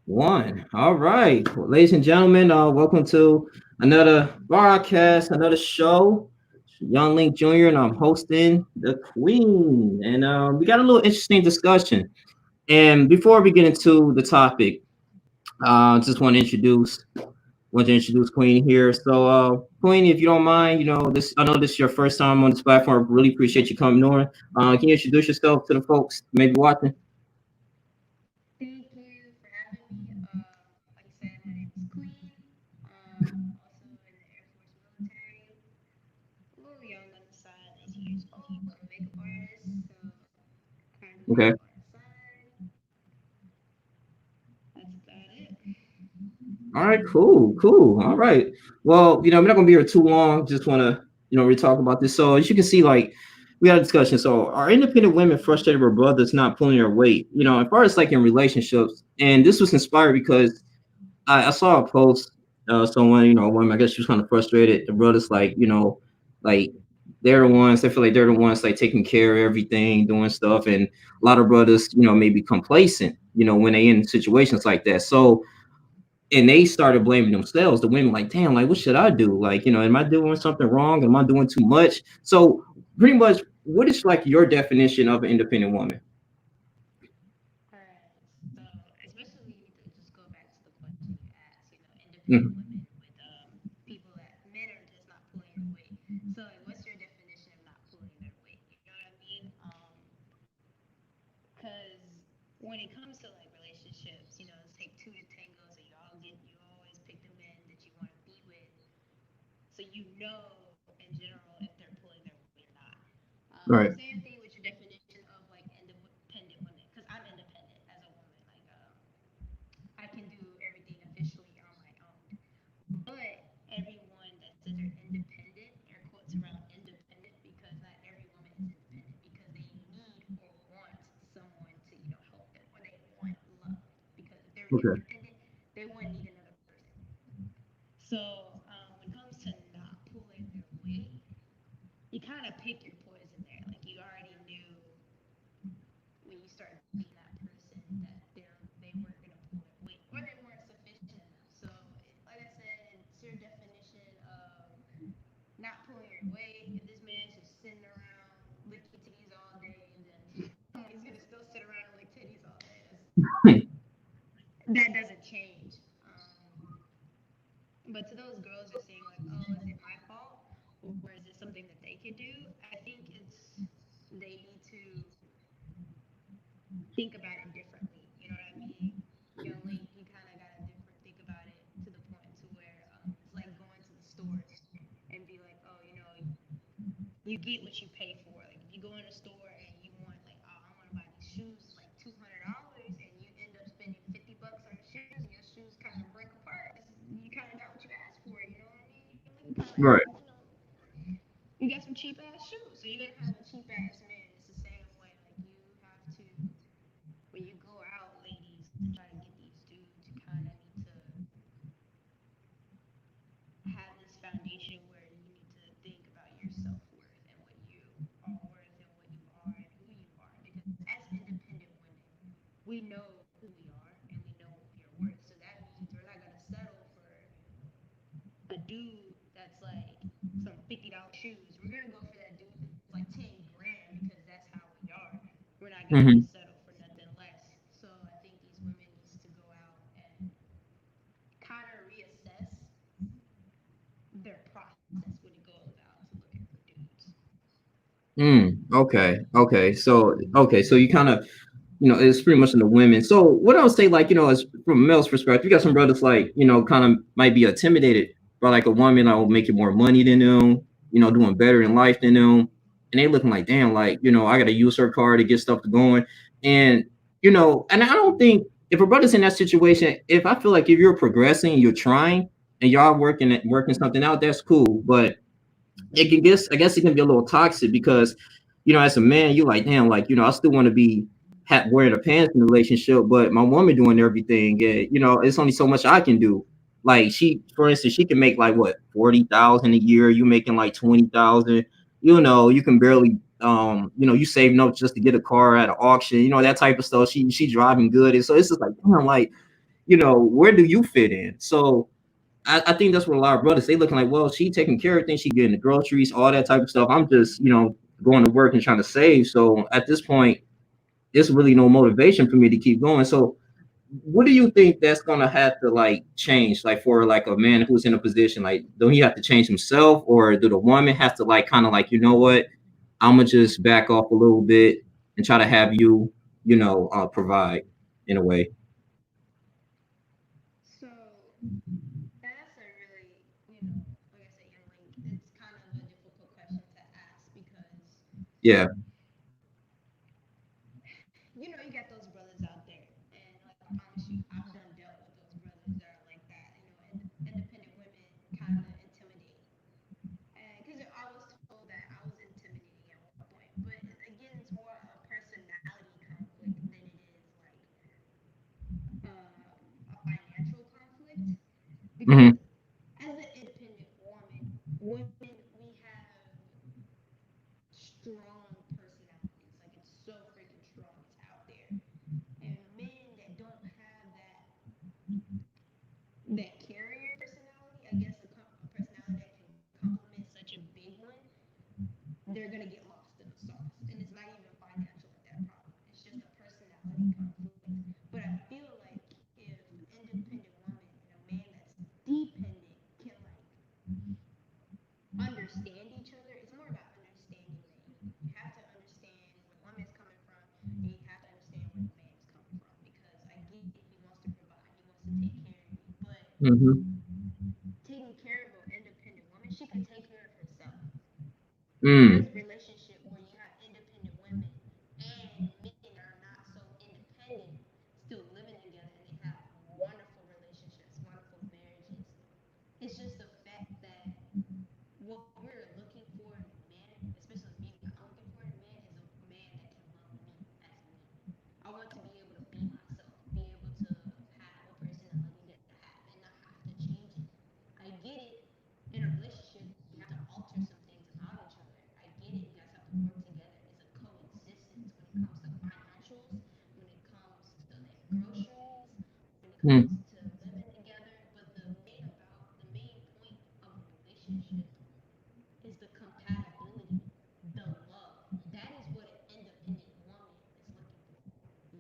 One. All right. Well, ladies and gentlemen, welcome to another broadcast, another show. Young Link Jr. and I'm hosting the Queen. And we got a little interesting discussion. And before we get into the topic, just want to introduce Queen here. So Queen, if you don't mind, this I know this is your first time on this platform. Really appreciate you coming on. Can you introduce yourself to the folks maybe watching? Thank you for having me. Like I said, my name is Queen. Also in the Air Force military. A little young on the side, 19 years old. I'm a makeup artist, so kind of do Okay. that on the side. That's about it. All right, cool. All right. Well, I'm not gonna be here too long. Just wanna, we talk about this. So as you can see, like we had a discussion. So are independent women frustrated with brothers not pulling their weight? As far as like in relationships, and this was inspired because I saw a post, someone, a woman, I guess she was kind of frustrated. The brothers like they're the ones, they feel like they're the ones like taking care of everything, doing stuff, and a lot of brothers, may be complacent, when they in situations like that. So and they started blaming themselves. The women like, damn, like what should I do? Like, am I doing something wrong? Am I doing too much? So pretty much, what is like your definition of an independent woman? Alright, so especially to just go back to the question you asked, independent Mhm. women with people that men are just not pulling their weight. So like, what's your definition of not pulling their weight? You know what I mean? Because when it comes to like relationships, it's take two to tango. So you always pick the men that you want to be with. So in general if they're pulling their weight or not. Right. Same thing with your definition of like independent women, because I'm independent as a woman. Like I can do everything officially on my own. But everyone that says they're independent, air quotes around independent, because not every woman is independent because they need or want someone to, help them, or they want love. Because if they're Okay. independent, they wouldn't need another person. So when it comes to not pulling their weight, you kind of pick your poison there. Like you already knew when you start dating that person that they weren't gonna pull their weight or they weren't sufficient enough. So, like I said, it's your definition of not pulling your weight. If this man's just sitting around licking titties all day, then he's gonna still sit around and lick titties all day. That doesn't change. But to those girls that are saying like, "Oh, is it my fault, or is it something that they could do?" I think they need to think about it differently. You know what I mean? Young Link, you kind of got to different think about it to the point to where it's like going to the store and be like, oh, you get what you pay for. Like if you go in a store and you want like, oh, I want to buy these shoes, it's like $200, and you end up spending $50 on the shoes, and your shoes kind of break apart. You kind of got what you asked for. You know what I mean? Young Link, you kind of asked, Right. you got some cheap ass shoes, so you're gonna have a cheap ass man. It's the same way. Like you have to, when you go out, ladies, and try to get these dudes, you kind of need to have this foundation where you need to think about your self worth and what you are worth and what you are and who you are. Because as independent women, we know who we are and we know what we are worth. So that means we're not gonna settle for a dude that's like some $50 shoes. We're gonna go for that dude that's like 10 grand because that's how we are. We're not gonna just Hmm. settle for nothing less. So I think these women needs to go out and kind of reassess their process when it goes out to looking for dudes. Okay. So you kind of, it's pretty much in the women. So what I would say, like, as from a male's perspective, you got some brothers like, kind of might be intimidated by like a woman that will making more money than them, doing better in life than them. And they looking like, damn, like, I gotta use her car to get stuff to going. And, and I don't think if a brother's in that situation, if I feel like if you're progressing, you're trying and y'all working something out, that's cool. But I guess it can be a little toxic because, as a man, you're like, damn, like, I still want to be wearing the pants in the relationship, but my woman doing everything, and it's only so much I can do. Like for instance, she can make like what 40,000 a year. You making like 20,000. You can barely, you saving up just to get a car at an auction. That type of stuff. She driving good, and so it's just like, damn, like where do you fit in? So I think that's what a lot of brothers, they looking like, well, she taking care of things, she getting the groceries, all that type of stuff. I'm just, going to work and trying to save. So at this point, there's really no motivation for me to keep going. So what do you think that's gonna have to like change, like for like a man who's in a position, like do he have to change himself, or do the woman have to like kind of like, I'm gonna just back off a little bit and try to have you, provide in a way? So that's a really, like I said, young link. It's kind of a difficult question to ask because, Yeah. you got those brothers out there, and like I promise you, I've done dealt with those brothers that are like that. Independent women kind of intimidate, and because I was told that I was intimidating at one point, but again, it's more a personality conflict than it is like a financial conflict because Hmm. as an independent women we have strong personalities. Like it's so freaking strong. It's out there. And men that don't have that carrier personality, I guess a personality that can complement such a big one, they're gonna get lost in the sauce. And it's not even financial at that problem. It's just a personality conflict. But I feel like if an independent woman and a man that's dependent can like understand each other. It's more about understanding that you have to understand where the woman's coming from and you have to understand where the man's coming from because I get it. He wants to provide, he wants to take care of you, but Hmm. taking care of an independent woman, she can take care of herself. There's Mm. relationship where you have independent women and men that are not so independent still living together and they have wonderful relationships, wonderful marriages. It's just the fact that what we're looking for in a man, especially me, what I'm looking for in a man is a man that can love me as me. I want to be able to be myself, be able to have a personality that I have and not have to change it. I get it. In a relationship, you have to alter some things about each other. I get it. You guys have to work together. It's a coexistence when it comes to financials, when it comes to like groceries, when it comes Mm. to living together. But the main point of a relationship is the compatibility, the love. That is what an independent woman is looking for.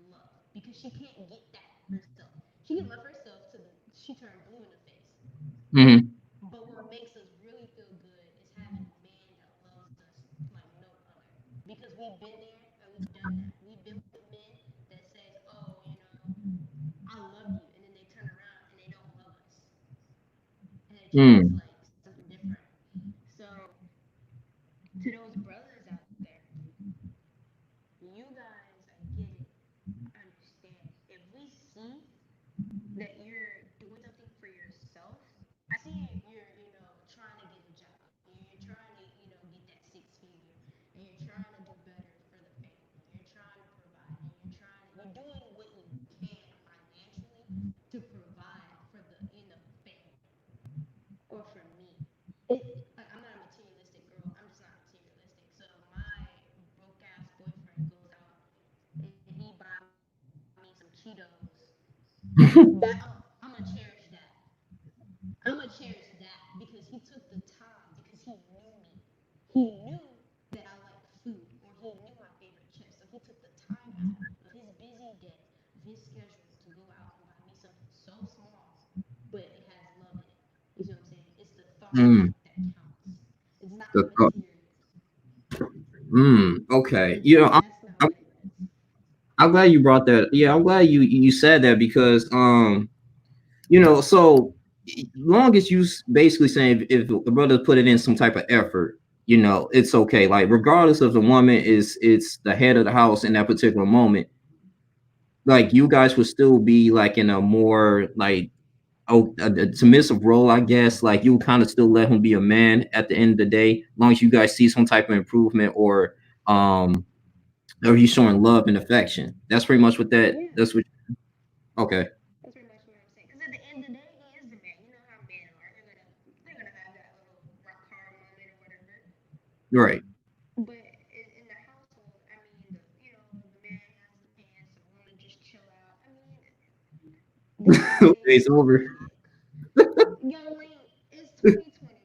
Love. Because she can't get that herself. She can love herself to the she turned blue in the face. Hmm. But what makes us really feel good is having a man that loves us like no other. Because we've been there and we've done that. We've been with men that says, "Oh, I love you," and then they turn around and they don't love us, and they treat us like Mm. something different. So, to those brothers out there, you guys, I get it. Understand. If we see that you're doing something for yourself, I see you're, trying to get a job. You're trying to, get that six figure, and you're trying to do better for the family. You're trying to provide, and you're doing what you can financially to provide for the family or for me. It like I'm not a materialistic girl. I'm just not materialistic. So my broke ass boyfriend goes out and he buy me some Cheetos. That I'm gonna cherish that. I'm gonna cherish that because he took the time because he knew me. He knew that I like food or he knew my favorite chips. So he took the time out of his busy day, of his schedule to go out and buy me something so small, but it has love in it. You see what I'm saying? It's the thought Mm. that counts. It's not the The thought. material. Okay. That's not what I'm, it is. I'm glad you brought that. Yeah, I'm glad you said that because so long as basically saying if the brother put it in some type of effort, it's okay. Like regardless of the woman is it's the head of the house in that particular moment, like you guys would still be like in a more like a submissive role, I guess. Like you kind of still let him be a man at the end of the day, as long as you guys see some type of improvement um or you showing love and affection. That's pretty much what that. Yeah, That's what. Okay. that's pretty much what I'm saying. Because at the end of the day, he is the man. You know how men are. They're gonna have that little rock hard moment or whatever. Right. But in the household, I mean, the man has the pants, the woman just chill out. I mean, this is It's over. Yo, like, it's 2021.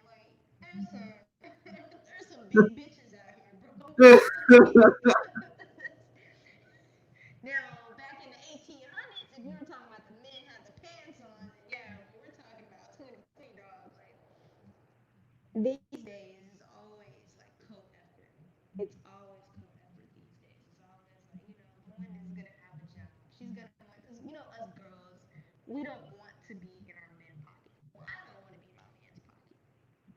Like, there's some big bitches out here, bro. Now, back in the 1800s, if you were talking about the men had the pants on, then yeah, we're talking about 2020 dogs. Like, these days, it's always like co-effort. It's always co-effort these days. It's always like, the woman's gonna have a job. She's gonna want, because us girls, we don't want to be in our men's pocket. Well, I don't want to be in my man's pocket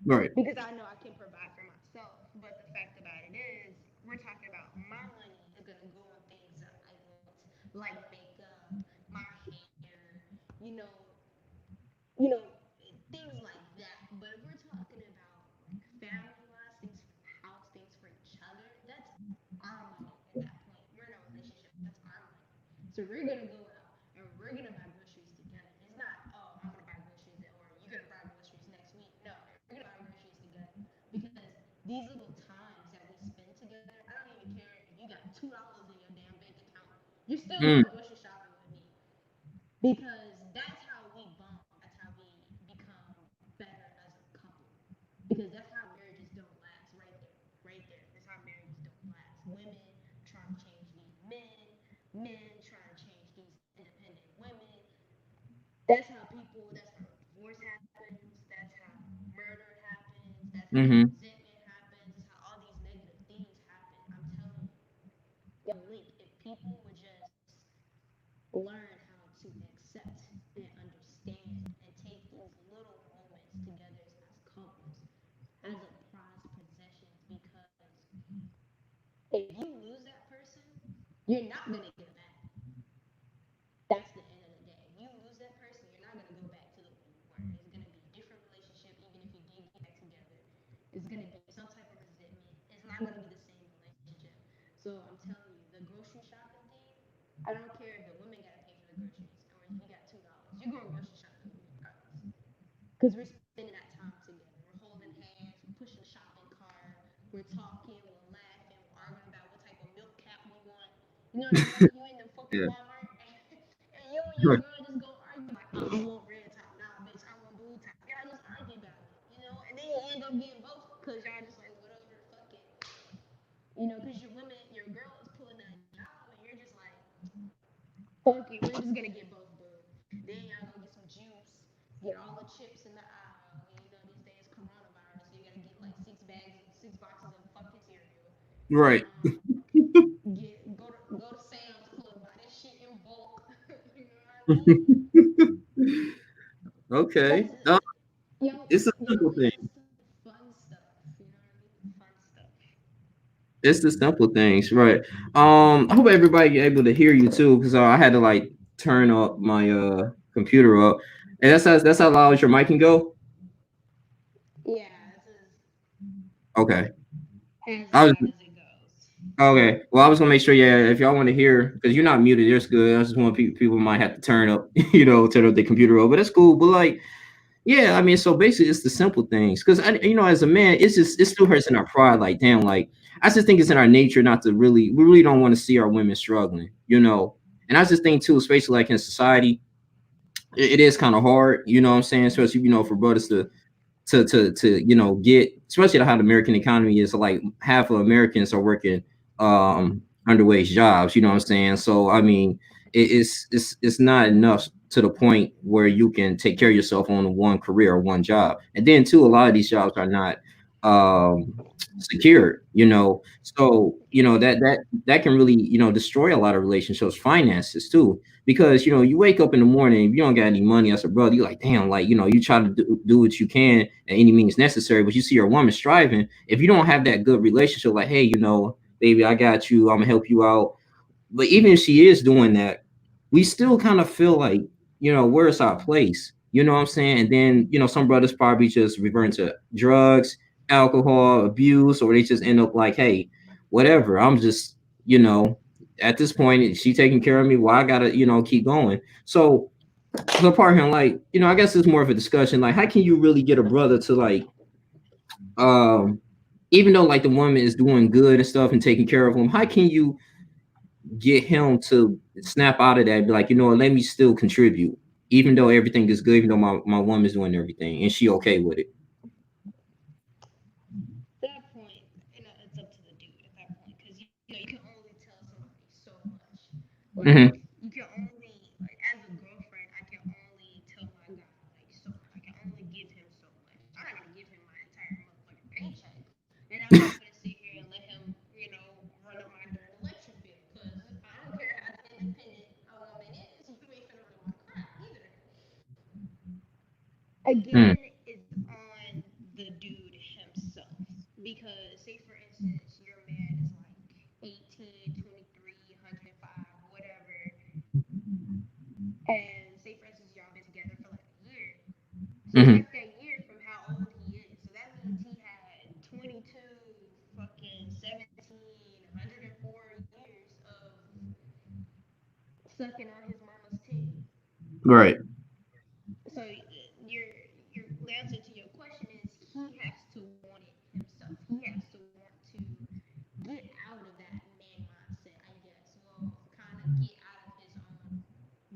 Right. because I know I can provide for myself. But the fact about it is, we're talking about my money is gonna go on things that I want, like makeup, my hair, you know, you know, things like that. But if we're talking about like family wise, things for the house, things for each other, that's our money at that point. We're in a relationship, that's our money. So we're gonna go out and we're gonna buy groceries together. It's not, oh, I'm gonna buy groceries or you're gonna buy groceries next week. No, we're gonna buy groceries together because these little times that we spend together, I don't even care if you got $2 in your damn bank account. You're still Mm, going grocery shopping with me because that's how we bond. That's how we become better as a couple. Because that's how marriages don't last. Right there, right there. That's how marriages don't last. Women trying to change these men, men trying to change these independent women. That's how people. That's how divorce happens. That's how murder happens. That's how mm-hmm. resentment happens. That's how all these negative things happen. I'm telling you, yo, Link. If people would just learn how to accept and understand and take these little moments together as couples as a prized possessions because if you lose that person, you're not going to get them back. That's the end of the day. If you lose that person, you're not going to go back to the way you were. It's going to be a different relationship even if you did get back together. It's going to be some type of resentment. It's not going to be the same relationship. So I'm telling you, the grocery shopping thing, I don't care if the women got to pay for the groceries or if you got $2. You're going grocery shopping with me regardless. Because we're spending that time together. We're holding hands, we're pushing the shopping cart, we're talking, we're laughing, we're arguing about what type of milk cap we want. You know what I'm saying? You in the fucking Yeah. Walmart and you and your girl just go argue like, oh, I want red top. Nah, bitch, I want blue top. Y'all just argue about it, and then you end up getting both because y'all just like, whatever, fuck it. Because your women, your girl is pulling a job and you're just like, fuck it, we're just gonna get both, boo. Then y'all go get some juice, get all the chips in the aisle. And, these days coronavirus, so you gotta get like 6 bags, 6 boxes of fucking cereal. Right. Go to Sam's Club, buy that shit in bulk. You know what I mean? That's Okay. It's a yo, simple thing. it's some fun stuff. You know what I mean? Fun stuff. It's the simple things, right? I hope everybody able to hear you too, because I had to like turn up my computer up, and that's how loud as your mic can go. Yeah, this is Okay. as I was loud as it goes. okay. Well, I was gonna make sure, yeah, if y'all want to hear, because you're not muted, it's good. I just want people might have to turn up, turn up the computer up, but that's cool. But like, yeah, I mean, so basically, it's the simple things. Because as a man, it still hurts in our pride. Like, damn, like I just think it's in our nature not to we really don't want to see our women struggling. And I just think too, especially like in society, it is kind of hard. You know what I'm saying? Especially for brothers to get, especially how the American economy is, like half of Americans are working underwage jobs. You know what I'm saying? So I mean, it's not enough to the point where you can take care of yourself on one career or one job. And then too, a lot of these jobs are not secured. So that can really destroy a lot of relationships, finances too, because you wake up in the morning, if you don't got any money as a brother, you're like, damn, like you try to do what you can at any means necessary, but you see your woman striving. If you don't have that good relationship, like, hey, baby, I got you, I'm gonna help you out. But even if she is doing that, we still kind of feel like, where's our place? You know what I'm saying? And then, some brothers probably just reverting to drugs, alcohol, abuse, or they just end up like, hey, whatever. I'm just, at this point, she taking care of me. Well, I gotta, keep going. So the part here, like, I guess it's more of a discussion. Like, how can you really get a brother to like, um, even though like the woman is doing good and stuff and taking care of him, how can you get him to snap out of that and be like, let me still contribute? even though everything is good, even though my woman's doing everything and she okay with it. That point, it's up to the dude at that point, because you can only tell somebody so much. Like Hmm. you can only like as a girlfriend, I can only tell my guy like so much. I can only give him so much. I'm not gonna give him my entire motherfucking paycheck, and I'm not gonna sit here and let him, run up my dirt electric bill. Because I don't care how independent a woman is, you ain't finna run my crap either. Mm. Again, is on the dude himself. Because, say for instance, your man is like 18, 23, 105, whatever. And say for instance, y'all been together for like a year. Hmm. Subtract that year from how old he is. So that means he had 22, fucking 17, 104 years of sucking on his mama's titty. Right. So your the answer to your question is he has to want it himself. He has to want to get out of that man mindset, I guess. Well, kind of get out of his own,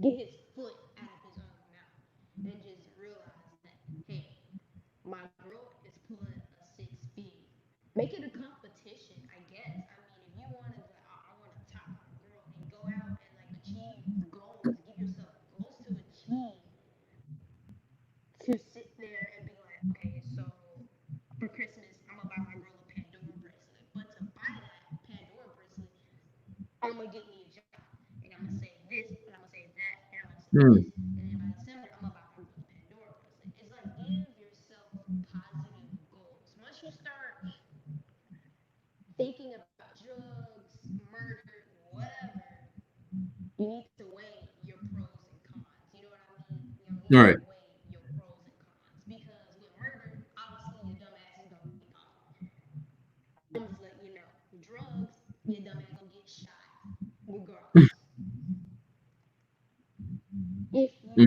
get his foot out of his own mouth, and just realize that, hey, my girl is pulling a 6 speed. Make it a competition, I guess. I mean, if you want to be like, oh, I want to top my girl, and go out and like achieve goals, give yourself goals to achieve, to sit there and be like, okay, so for Christmas, I'm gonna buy my girl a Pandora bracelet. But to buy that Pandora bracelet, I'm gonna get me a job, and I'm gonna save this, and I'm gonna save that, and I'm gonna save this, Mm. and then by December, I'm gonna buy my girl a Pandora bracelet. It's like give yourself positive goals. Once you start thinking about drugs, murder, whatever, you need to weigh your pros and cons. You know what I mean? You need to Right. weigh your pros and cons, because with murder, obviously your dumb ass is gonna get caught. I'm just letting you know. Drugs, your dumb ass gonna get shot regardless. If Mm. you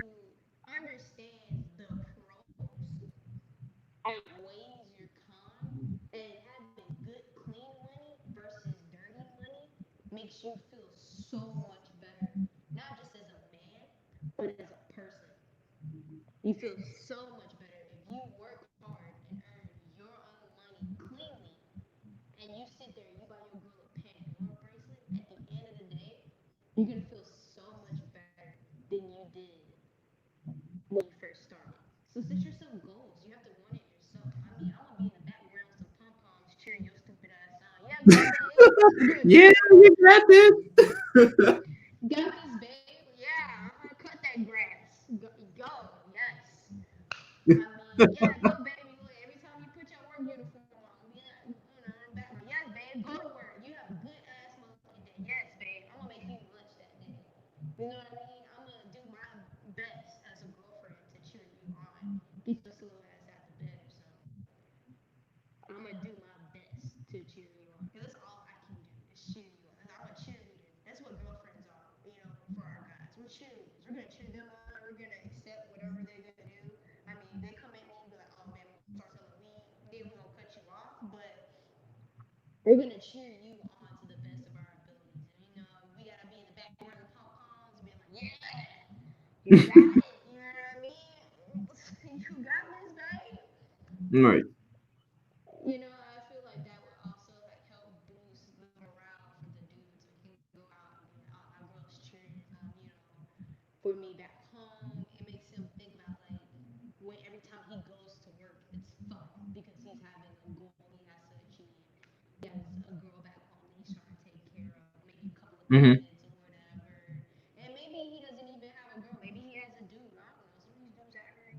understand the pros outweighs your con, and having good clean money versus dirty money makes you feel so much better, not just as a man, but as a person. You feel so much better if you work hard and earn your own money cleanly, and you sit there and you buy your girl a Pandora bracelet. At the end of the day, you're gonna feel so much better than you did when you first started. So set yourself goals. You have to want it yourself. I mean, I'm gonna be in the background with some pom poms cheering your stupid ass on. Yeah, go babe. You doing good, Yeah, girl. you got this. Got this, babe. Yeah, cut that grass. Go. Yes. I mean, yeah, go, baby. Look, every time you put your work uniform on, we in the background. Yes, babe, go to work. You have a good ass motherfucking day. Yes, babe. I'm gonna make you lunch that day. You know what I mean? I'm gonna do my best as a girlfriend to cheer you on. Get your slow ass out the bed or something. I'm gonna do my best to cheer you on. Cause that's all I can do is cheer you on. I'm a cheerleader. That's what girlfriends are, for our guys. We're cheerleaders. We're gonna cheer them on. We're gonna accept whatever they're gonna do. I mean, they come at me and be like, oh, babe, I'm gonna start selling weed. Then we're gonna cut you off. But we're gonna cheer you on to the best of our abilities. And, we gotta be in the background with pom poms and be like, yeah, you got it. You know what I mean? You got this, babe. Right. I feel like that would also like help boost the morale for the dudes. So he can go out and be like, "Oh, my girl's cheering for me back home." It makes him think about like when every time he goes to work, it's fun because he's having a goal he has to achieve. He has a girl back home that he's trying to take care of, maybe a couple of Hmm. kids or whatever. And maybe he doesn't even have a girl. Maybe he has a dude. I don't know. Some of these dudes out here,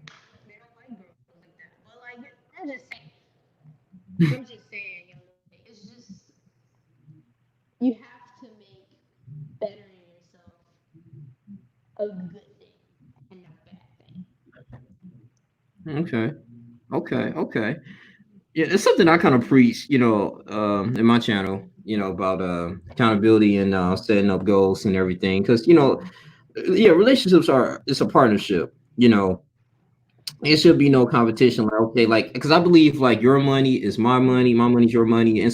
they don't like girls like that. But like, I'm just saying. I'm just saying, young lady. It's just you have to make bettering yourself a good thing and not a bad thing. Okay. Okay. Okay. Yeah, it's something I kind of preach, in my channel, about accountability and setting up goals and everything. Because yeah, relationships are it's a partnership. It should be no competition. Like, okay, like because I believe like your money is my money is your money, and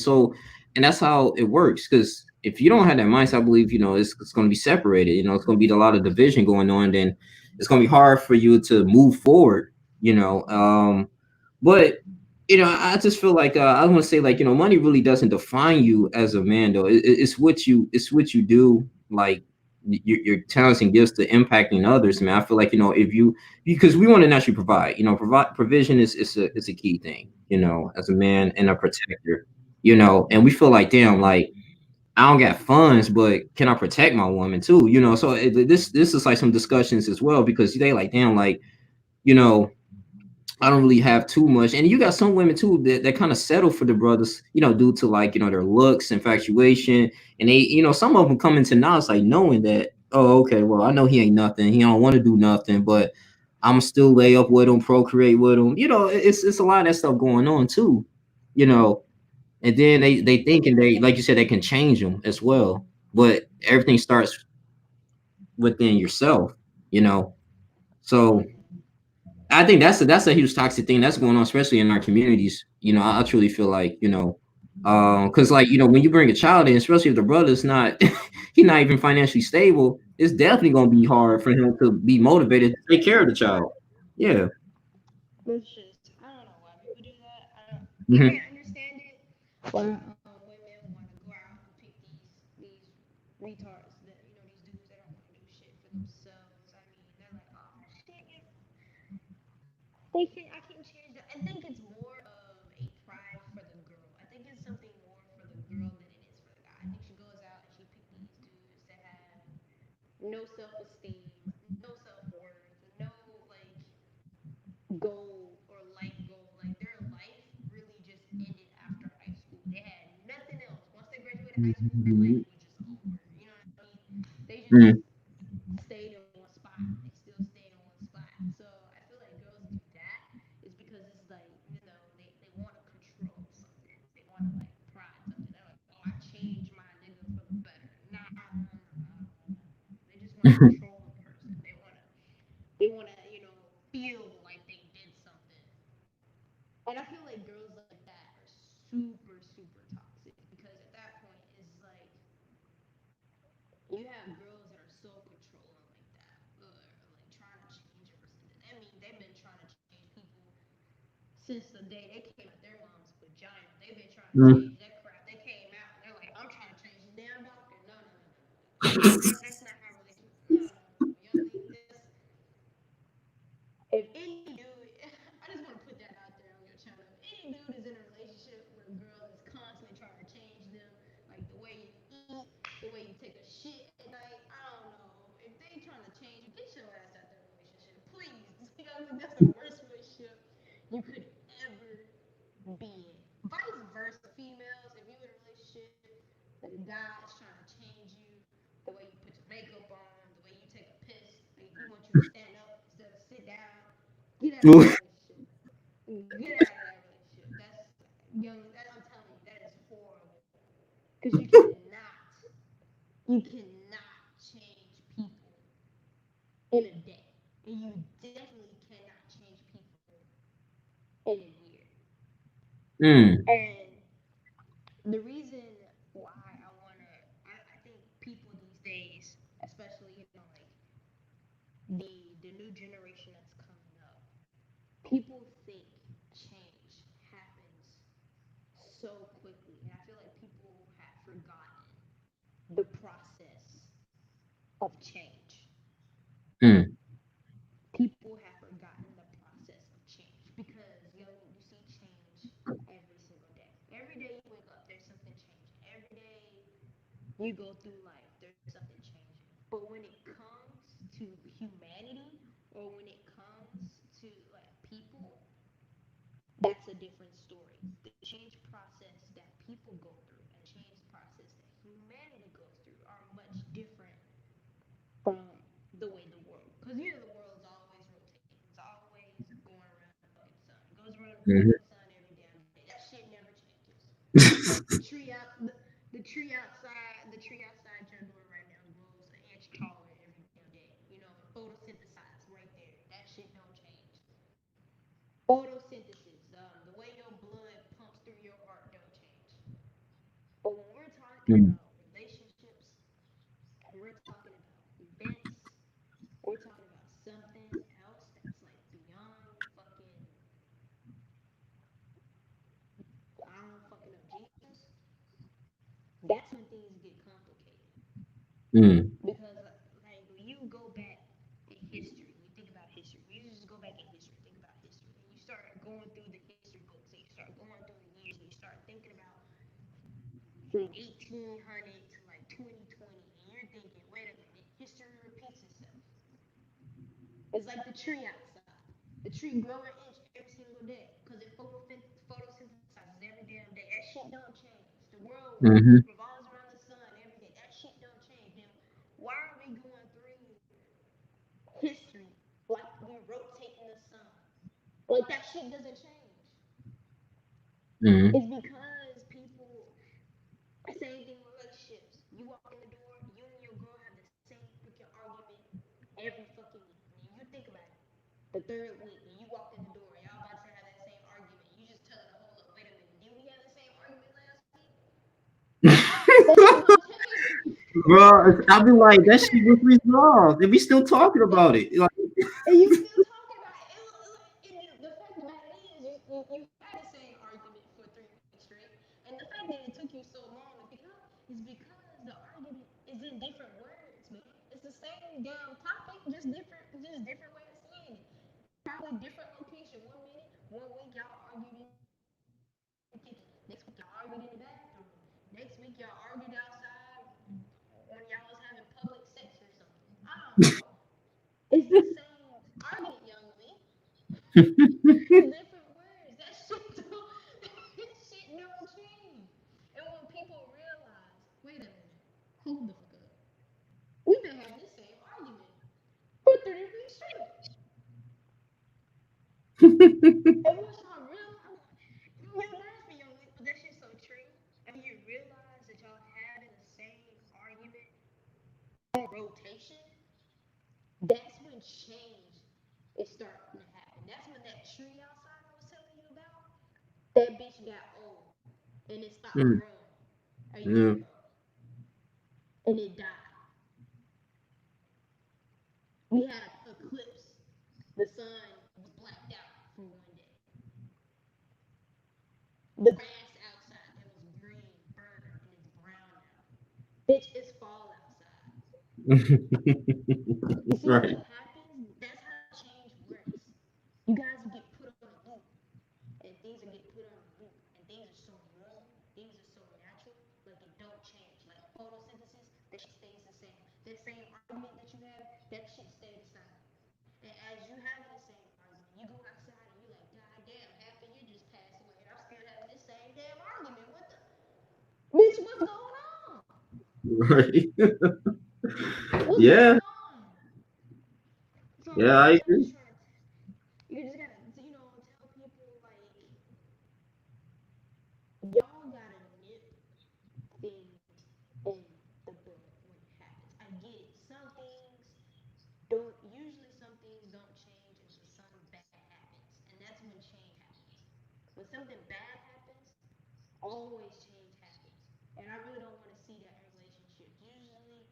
that's how it works. Because if you don't have that mindset, I believe it's going to be separated. It's going to be a lot of division going on. Then it's going to be hard for you to move forward, but I just feel like I want to say, like, money really doesn't define you as a man, though. It's what you do, like your talents and gifts to impacting others, man. I feel like, if you, because we want to naturally provide, provision is a key thing, as a man and a protector, and we feel like, damn, like, I don't got funds, but can I protect my woman too? So this is like some discussions as well, because they like, damn, like, you know I don't really have too much. And you got some women too that kind of settle for the brothers, due to, like, their looks, infatuation. And they, some of them come into knowledge, like, knowing that, oh, okay, well, I know he ain't nothing. He don't want to do nothing, but I'm still lay up with him, procreate with him. It's a lot of that stuff going on too, you know. And then they thinking they, like you said, they can change them as well. But everything starts within yourself, you know. So I think that's a huge toxic thing that's going on, especially in our communities. I truly feel like, because, like, when you bring a child in, especially if the brother's not, he's not even financially stable, it's definitely going to be hard for him to be motivated to take care of the child. Yeah. It's just, I don't know why people do that. I Hmm. can't understand it. Why women want to go out and pick these retards that, these dudes that don't want to do shit for themselves. I mean, they're like, oh shit, I can change that. I think it's more of a pride for the girl. I think it's something more for the girl than it is for the guy. I think she goes out and she picks these dudes that have no self esteem, no self worth, no like goal or life goal. Like their life really just ended after high school. They had nothing else. Once they graduated high school, their life was just over. You know what I mean? They just Hmm. stayed in one spot. They still stayed in one spot. So I feel like girls do that is because it's like, they want to control something. They want to like pride something. They're like, oh, I changed my nigga for the better. Nah, nah, nah, nah, nah, nah. They just want to control a person. They want to, feel like they did something. And I feel like girls like that are super, super toxic because at that point it's like you have girls that are so controlling like that, like trying to change a person. I mean, they've been trying to change people since the day they came out their mom's vagina. They've been trying to change that crap. They came out and they're like, I'm trying to change the damn doctor. No, no, no, no, no, no. That's not how relationships. No, no, no, no. Young lady, if any dude, I just want to put that out there on your channel. If any dude is in a relationship where a girl is constantly trying to change them, like the way you eat, the way you take a shit at night, I don't know. If they trying to change you, get your ass out that relationship, please. That's the worst relationship you could ever be in. Vice versa, females, if you're in a relationship that a guy is trying to change you, the way you put your makeup on, the way you take a piss, like he wants you to stand up instead of sit down, get out of that relationship. Get out of that relationship. That's young. I'm telling you, that is horrible. Because you cannot change people in a day, and you definitely cannot change people in a year. Mm. And the reason why I think people these days, especially like the new generation that's coming up, people think change happens so quickly, and I feel like people have forgotten the process of change. Mm. People have forgotten the process of change because you see change every single day. Every day you wake up, there's something changing. Every day you go through life, there's something changing. But when it comes to humanity or when it comes to like people, that's a different story. The change process that people go through and the change process that humanity goes through are much different from the way the world, because the world is always rotating. It's always going around the fucking sun. It goes around the fucking Hmm. sun every damn day. That shit never changes. The tree outside your door right now grows an inch taller every damn day. It photosynthesizes right there. That shit don't change. Photosynthesis, the way your blood pumps through your heart don't change. But when we're talking about Mm. relationships, and we're talking about events, we're talking about self something else that's like beyond fucking, I don't fucking know, Jesus, that's when things get complicated. Mm. Because like when you go back in history, when you think about history, when you just go back in history, think about history, and you start going through the history books, and you start going through the years, and you start thinking about from 1800 to like 2020, and you're thinking, wait a minute, history repeats itself. It's like the tree outside. The tree grow an inch every single day because it photosynthesizes every damn day. That shit don't change. The world Mm-hmm. revolves around the sun every day. That shit don't change. Now, why are we going through history like we're rotating the sun? Like that shit doesn't change. It's Mm-hmm. because people, same thing with relationships. You walk in the door, you and your girl have the same freaking argument every fucking week. And you think about it. The third week, and you walked in the door, and y'all about to have that same argument. You just telling her, hold up, wait a minute, did we have the same argument last week? That shit don't change. Bro, I'll be like, that shit was resolved, and we still talking about it. Like, And you still talking about it. And the fact of the matter is, you had the same argument for 3 weeks straight. And the fact that it took you so long to pick it up is because the argument is in different words, man. It's the same damn topic, just different way of saying it. Probably different location. One week y'all argued in the kitchen. Next week y'all argued in the bathroom. Next week y'all argued outside when y'all was having public sex or something. I don't know. It's the same argument, young lady. It's different words. That shit don't, that shit don't change. And when people realize, wait a minute, hold the fuck up. We've been having this same argument for 3 weeks straight. And once y'all realize, you laugh at your lip, but that shit's so true. And when you realize that y'all having the same argument on rotation, that's when change is starting to happen. That's when that tree outside I was telling you about, that bitch got old and it stopped mm, growing a year ago yeah. and it died. We had an eclipse. The sun was blacked out for one day. The grass outside that was green burned and it's brown now. Bitch, it's fall outside. You see what Right. happens? That's how change works. You guys will get put on a loop, and things will get put on a loop, and things are so normal, things are so natural, like it don't change. Like photosynthesis, that shit stays the same. That same argument that you have, that shit stay the same. And as you having the same argument, you go outside and you're like, God damn, half a year just passed away, and I'm still having this same damn argument. What the bitch? What's going on? Right. What's going Yeah. on? So I Yeah, guess I I'm just agree. trying to. You just gotta, tell people like y'all gotta nip things in the bud when it happens. I get it. Some things don't. Usually, some things don't change until something bad happens, and that's when change happens. When something bad happens, always change happens, and I really don't want to see that in relationships. Usually,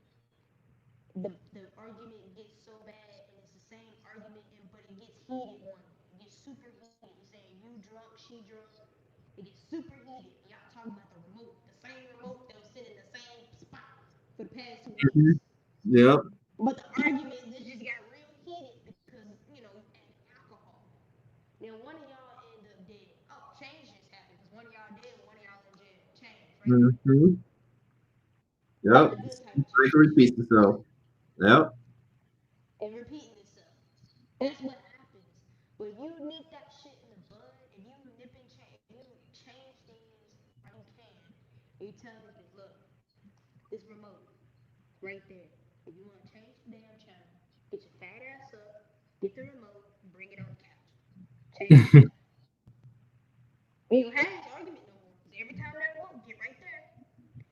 the argument gets so bad, and it's the same argument, but it gets heated one day. It gets super heated. You're saying you drunk, she drunk. It gets super heated. And y'all talking about the same remote that was sitting in the same spot for the past 2 weeks. Mhm. Yep. But the argument just got real heated because you added alcohol. Now one of y'all end up dead. Oh, change just happened because one of y'all dead, one of y'all in jail. Change right there, Hmm. like the Yep. good type of change. Cycle repeats itself. Yep. And repeating itself. That's what happens. But if you nip that shit in the bud, if you nip and change, if you change things while you can, and you tell people, look, this remote right there. If you want to change the damn channel, get your fat ass up, get the remote, bring it on the couch. Change the channel. We ain't gonna have this argument no more. Because every time that remote get right there,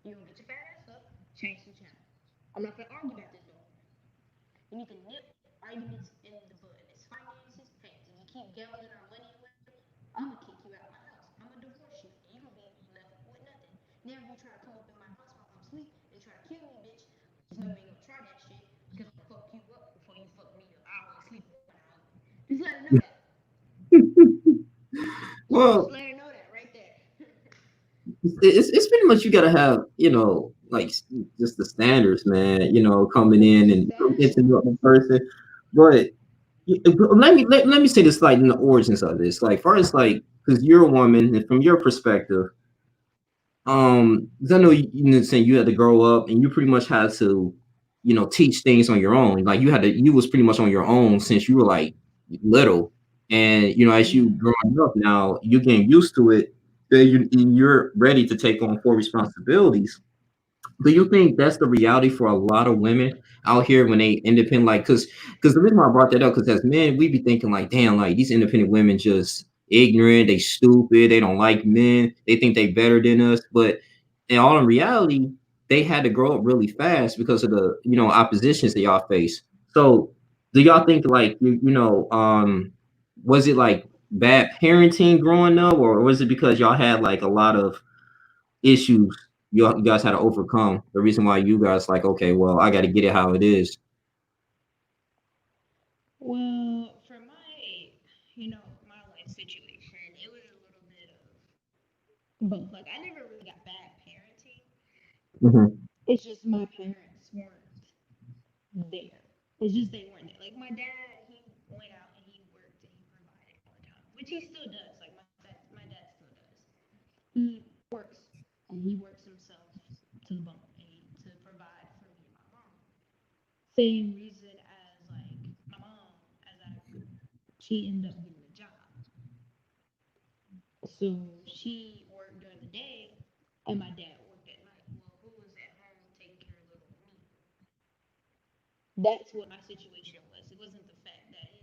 you gonna get your fat ass up, change the channel. I'm not gonna argue about this no more. You need to nip arguments in the bud. It's finances. Hey, if you keep gambling our money away, I'm gonna kick you out my house. I'm gonna divorce you, and you gonna be left with nothing. Now, if you try to come up in my house while I'm asleep and try to kill me, bitch, just know you ain't gonna try that shit because I'm gonna fuck you up before you fuck me up. I always sleep Just let her know that. Well, Just let her know that right there. it's pretty much you gotta have, like just the standards, man. Coming in and get to know the person. But let me say this, like in the origins of this, like first, like because you're a woman, and from your perspective, 'cause I know you saying you had to grow up and you pretty much had to, teach things on your own. Like you was pretty much on your own since you were like little, and as you Yeah. growing up now, you're getting used to it. Then you're ready to take on full responsibilities. Do you think that's the reality for a lot of women out here when they independent? Like, because the reason why I brought that up, because as men, we be thinking like, damn, like these independent women just ignorant, they stupid, they don't like men, they think they better than us. But in reality, they had to grow up really fast because of the oppositions that y'all face. So, do y'all think like was it like bad parenting growing up, or was it because y'all had like a lot of issues you guys had to overcome? The reason why you guys like, okay, well, I got to get it how it is. Well, for my life situation, it was a little bit of both. Like, I never really got bad parenting. Mm-hmm. It's just my parents weren't there. It's just they weren't there. Like, my dad, he went out and he worked and he provided all the time, which he still does. Like, my dad still does. He works and he works himself to the bone to provide for me and my mom. Same reason as like my mom, as I grew, she ended up getting a job. So she worked during the day and my dad worked at night. Well, who was at home taking care of little me? That's what my situation was. It wasn't the fact that,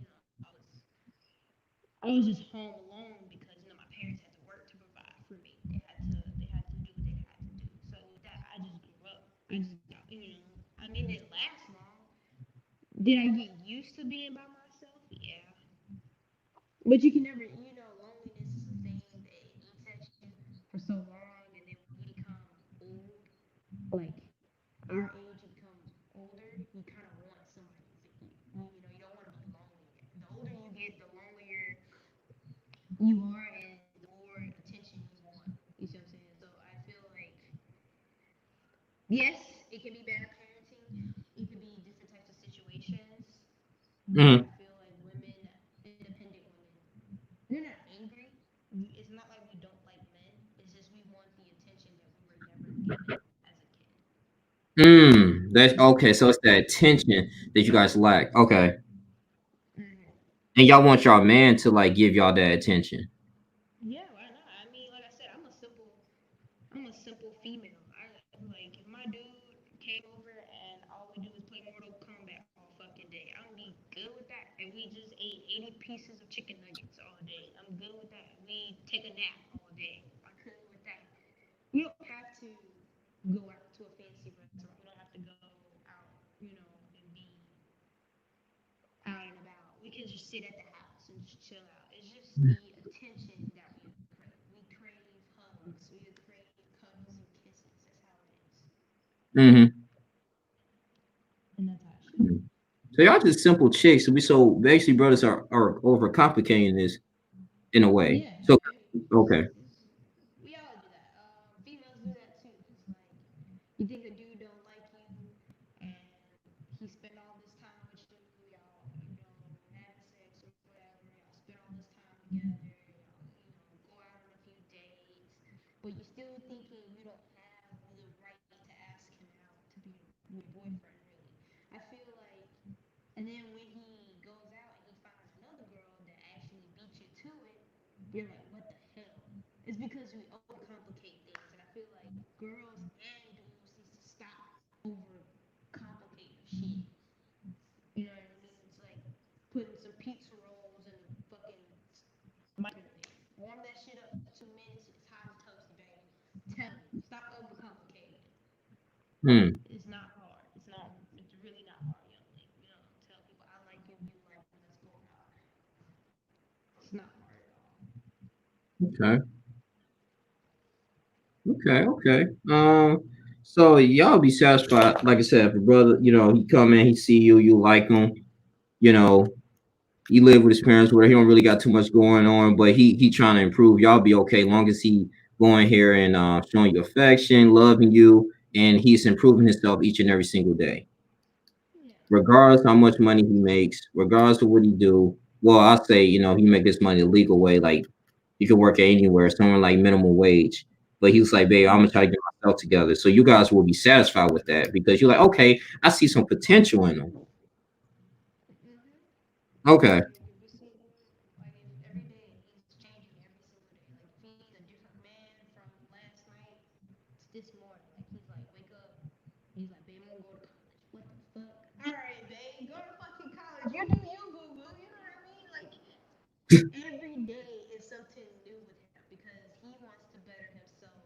I was just home alone because, my parents had to work to provide for me. They had to do what they had to do. So with that, I just grew up. I just got, I mean, it didn't last long. Did I get used to being by myself? Yeah. But you can never, loneliness is a thing that eats at you for so long, and then when you become old, like our age, you become older, you kind of want somebody with you. You don't want to be lonely. The older you get, the lonelier you are, and the more attention you want. You see what I'm saying? So I feel like, yes, it can be bad parenting. It could be different types of situations, but I Mm-hmm. feel like women, independent women, we're not angry. It's not like we don't like men. It's just we want the attention that we were never given as a kid. That's okay. So it's that attention that you guys lack. Okay, Hmm. and y'all want y'all man to like give y'all that attention. Yeah, why not? I mean, like I said, I'm a simple female. I like if my dude came over and all we do is play Mortal Kombat all fucking day. I'm be good with that. And we just ate 80 pieces of chicken nuggets all day. I'm good with that. We take a nap all day. I'm good with that. We don't have to go out to a fancy restaurant. We don't have to go out, and be out and about. We can just sit at the house and just chill out. It's just the attention that we crave. We crave hugs. We crave cuddles and kisses. That's how it is. Mm-hmm. And that's how it should be. So y'all just simple chicks. So basically, brothers are overcomplicating this in a way. Yeah, So it's, okay. it's, we all do that. Females do that too. It's like you think a dude don't like you, and he spent all this time with you. Y'all, having sex or whatever. Y'all spend all this time together. Y'all, go out on a few dates, but you're still thinking you don't have the right to ask him out to be your boyfriend. Really, I feel like. And then when he goes out and he finds another girl that actually beat you to it, you're like, what the hell? It's because we overcomplicate things. And I feel like girls and dudes need to stop overcomplicating shit. You know what I mean? It's like putting some pizza rolls in the fucking microwave. Warm that shit up 2 minutes, it's hot and toasty, baby. I'm telling you, stop overcomplicating it. Hmm. It's not hard. It's really not hard, young lady. Tell people I like you, you like me, let's go out. It's not hard at all. Okay. Okay. Okay. So y'all be satisfied, like I said, if a brother, he come in, he see you, you like him, you know, He live with his parents where he don't really got too much going on, but he trying to improve. Y'all be okay long as he going here and showing you affection, loving you, and he's improving himself each and every single day, Yeah. regardless how much money he makes, regardless of what he do. Well, I say, he make this money the legal way, like you can work anywhere, somewhere like minimum wage. But he was like, babe, I'm gonna try to get myself together. So you guys will be satisfied with that because you're like, okay, I see some potential in him. Mhm. Okay. Like if you see him, like if every day he's changing every single day. Like if he's a different man from last night to this morning. Like he's like wake up. He's like, babe, I'm gonna go to college. What the fuck? All right, babe, go to fucking college. You do you, boo boo. You know what I mean? Like every day is something new with him because he wants to better himself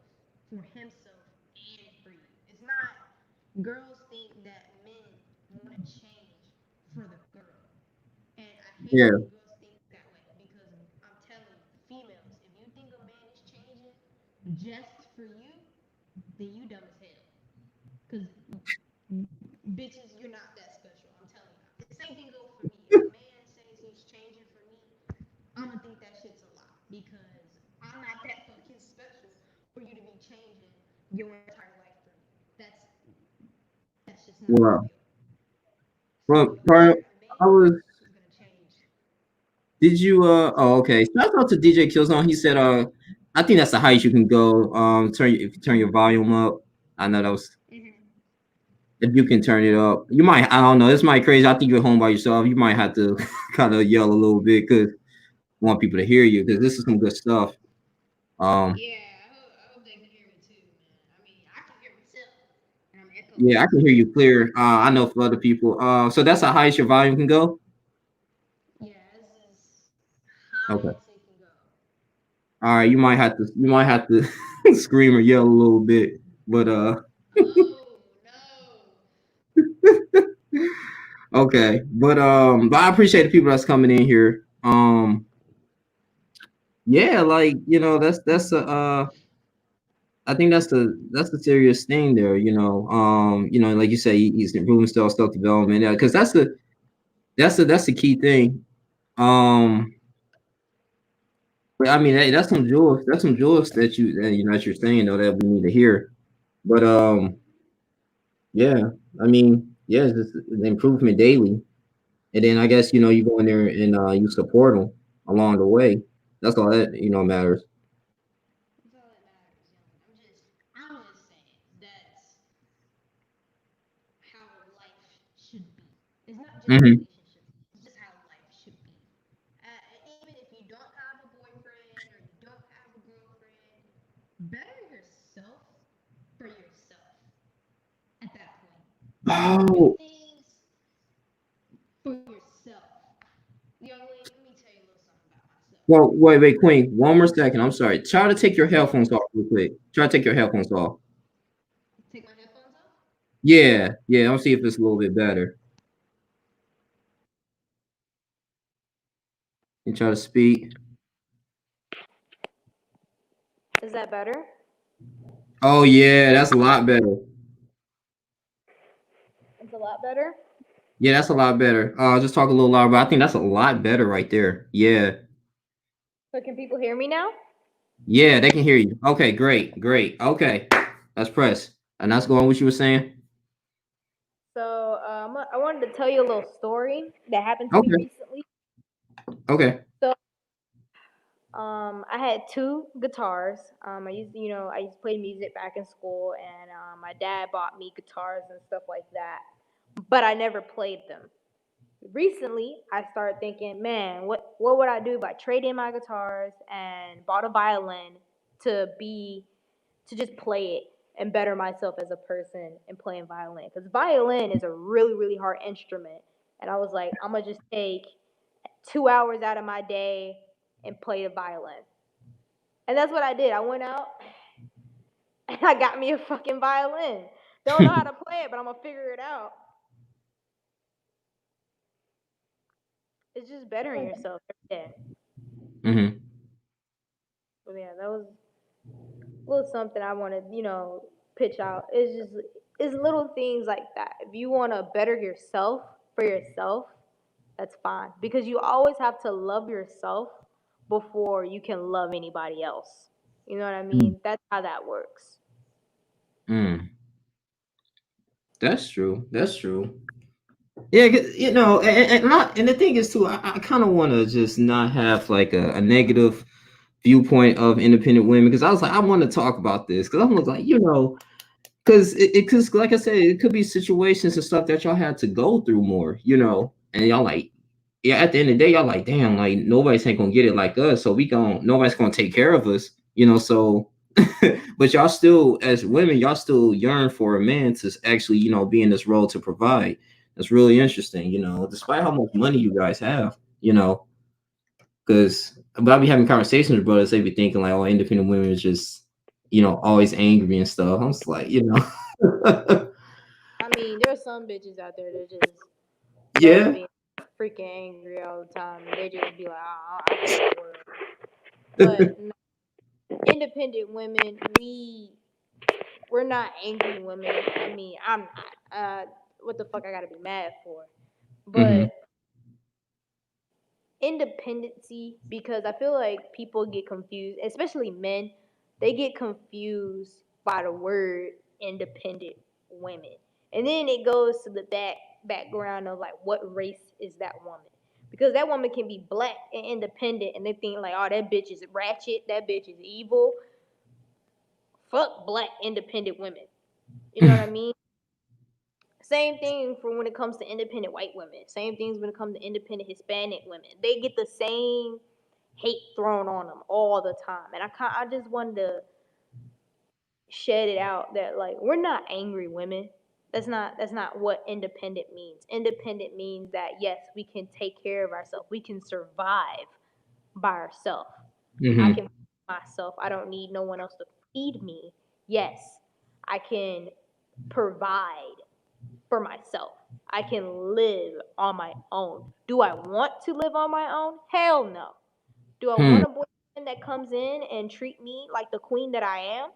for himself and for you. It's not girls think that men want to change for the girl. And I hate Yeah. when girls think that way because I'm telling you, females, if you think a man is changing just for you, then you dumb as hell. Because bitches, you're not that special. I'm telling you. The same thing goes for me. If a man says he's changing for me, I'm gonna think that shit's a lie because I'm not that fucking special for you to be changing your entire life for me. That's just not Well, real. So well, your entire I man was. is gonna change. Did you? Oh, okay. Shout out to DJ Killzone. He said, I think that's the highest you can go. If you turn your volume up. I know that was Hmm. if you can turn it up. You might. I don't know. This might crazy. I think you're home by yourself. You might have to kind of yell a little bit because want people to hear you because this is some good stuff. Um, Yeah, I hope they can hear me too, man. I mean, I can hear myself, and I'm echoing yeah, I can hear myself. you clear. I know for other people. So that's the highest your volume can go. Yeah, this is Okay. high as it can go. All right. You might have to scream or yell a little bit, but Oh no. okay. But I appreciate the people that's coming in here. Yeah, like that's a I think that's the serious thing there. Like you say, he's improving self development because that's the key thing. Um, but I mean, hey, that's some jewels. That's some jewels that you're saying though that we need to hear. But yeah, I mean, yeah, it's just an improvement daily. And then I guess you go in there and you support them along the way. That's all that matters. That's all that matters, young. I'm just saying that's how life should be. It's not just Hmm. relationships. It's just how life should be. Even if you don't have a boyfriend or you don't have a girlfriend, better yourself for yourself at that point. Do Oh, things for yourself. Young lady, let me tell you a little something about myself. well, wait, Queen. One more second. I'm sorry. Try to take your headphones off real quick. Try to take your headphones off. Take my headphones off. Yeah, yeah. I'll see if it's a little bit better. You try to speak. Is that better? Oh yeah, that's a lot better. It's a lot better. Yeah, that's a lot better. Just talk a little louder, but I think that's a lot better right there. Yeah, So can people hear me now? yeah, they can hear you. Okay, great, great. Okay, let's press. And that's going what you were saying. So I wanted to tell you a little story that happened to me Okay, recently. okay. So I had two guitars. I used to play music back in school, and my dad bought me guitars and stuff like that. But I never played them. Recently, I started thinking, man, what would I do if I traded in my guitars and bought a violin to be to just play it and better myself as a person and playing violin? Because violin is a really really hard instrument, and I was like, I'm gonna just take 2 hours out of my day and play the violin. And that's what I did. I went out and I got me a fucking violin. Don't know how to play it, but I'm gonna figure it out. It's just bettering yourself every day. Hmm. So yeah, that was a little something I want to, pitch out. It's little things like that. If you want to better yourself for yourself, That's fine because you always have to love yourself before you can love anybody else. You know what I Mm, mean? That's how that works. mm. That's true. That's true. Yeah, you know, and the thing is too, I kind of want to just not have like a negative viewpoint of independent women because I was like, I want to talk about this because I was like, you know, because because like I said, it could be situations and stuff that y'all had to go through more, you know, and y'all like, yeah, at the end of the day, y'all like, damn, like nobody's ain't gonna get it like us, so nobody's gonna take care of us, you know, so. But y'all still, as women, y'all still yearn for a man to actually, you know, be in this role to provide. That's really interesting, you know, despite how much money you guys have, you know, because but I be having conversations with brothers, they be thinking like, oh, independent women is just, you know, always angry and stuff. I'm just like, you know, I mean, there's some bitches out there that just love yeah. being freaking angry all the time, and they just be like, "Oh, I hate the world." But no, independent women, we're not angry women. I mean, I'm not. What the fuck I gotta be mad for? Hmm. But independency, because I feel like people get confused, especially men, they get confused by the word independent women. And then it goes to the background of like what race is that woman? Because that woman can be black and independent and they think like, oh, that bitch is ratchet, that bitch is evil. Fuck black independent women. You know what I mean? Same thing for when it comes to independent white women. Same things when it comes to independent Hispanic women. They get the same hate thrown on them all the time. And I just wanted to shed it out that like we're not angry women. That's not what independent means. Independent means that yes, we can take care of ourselves. We can survive by ourselves. I can Hmm. feed myself. I don't need no one else to feed me. Yes, I can provide for myself. I can live on my own. Do I want to live on my own? Hell no. Do I Hmm. want a boyfriend that comes in and treat me like the queen that I am?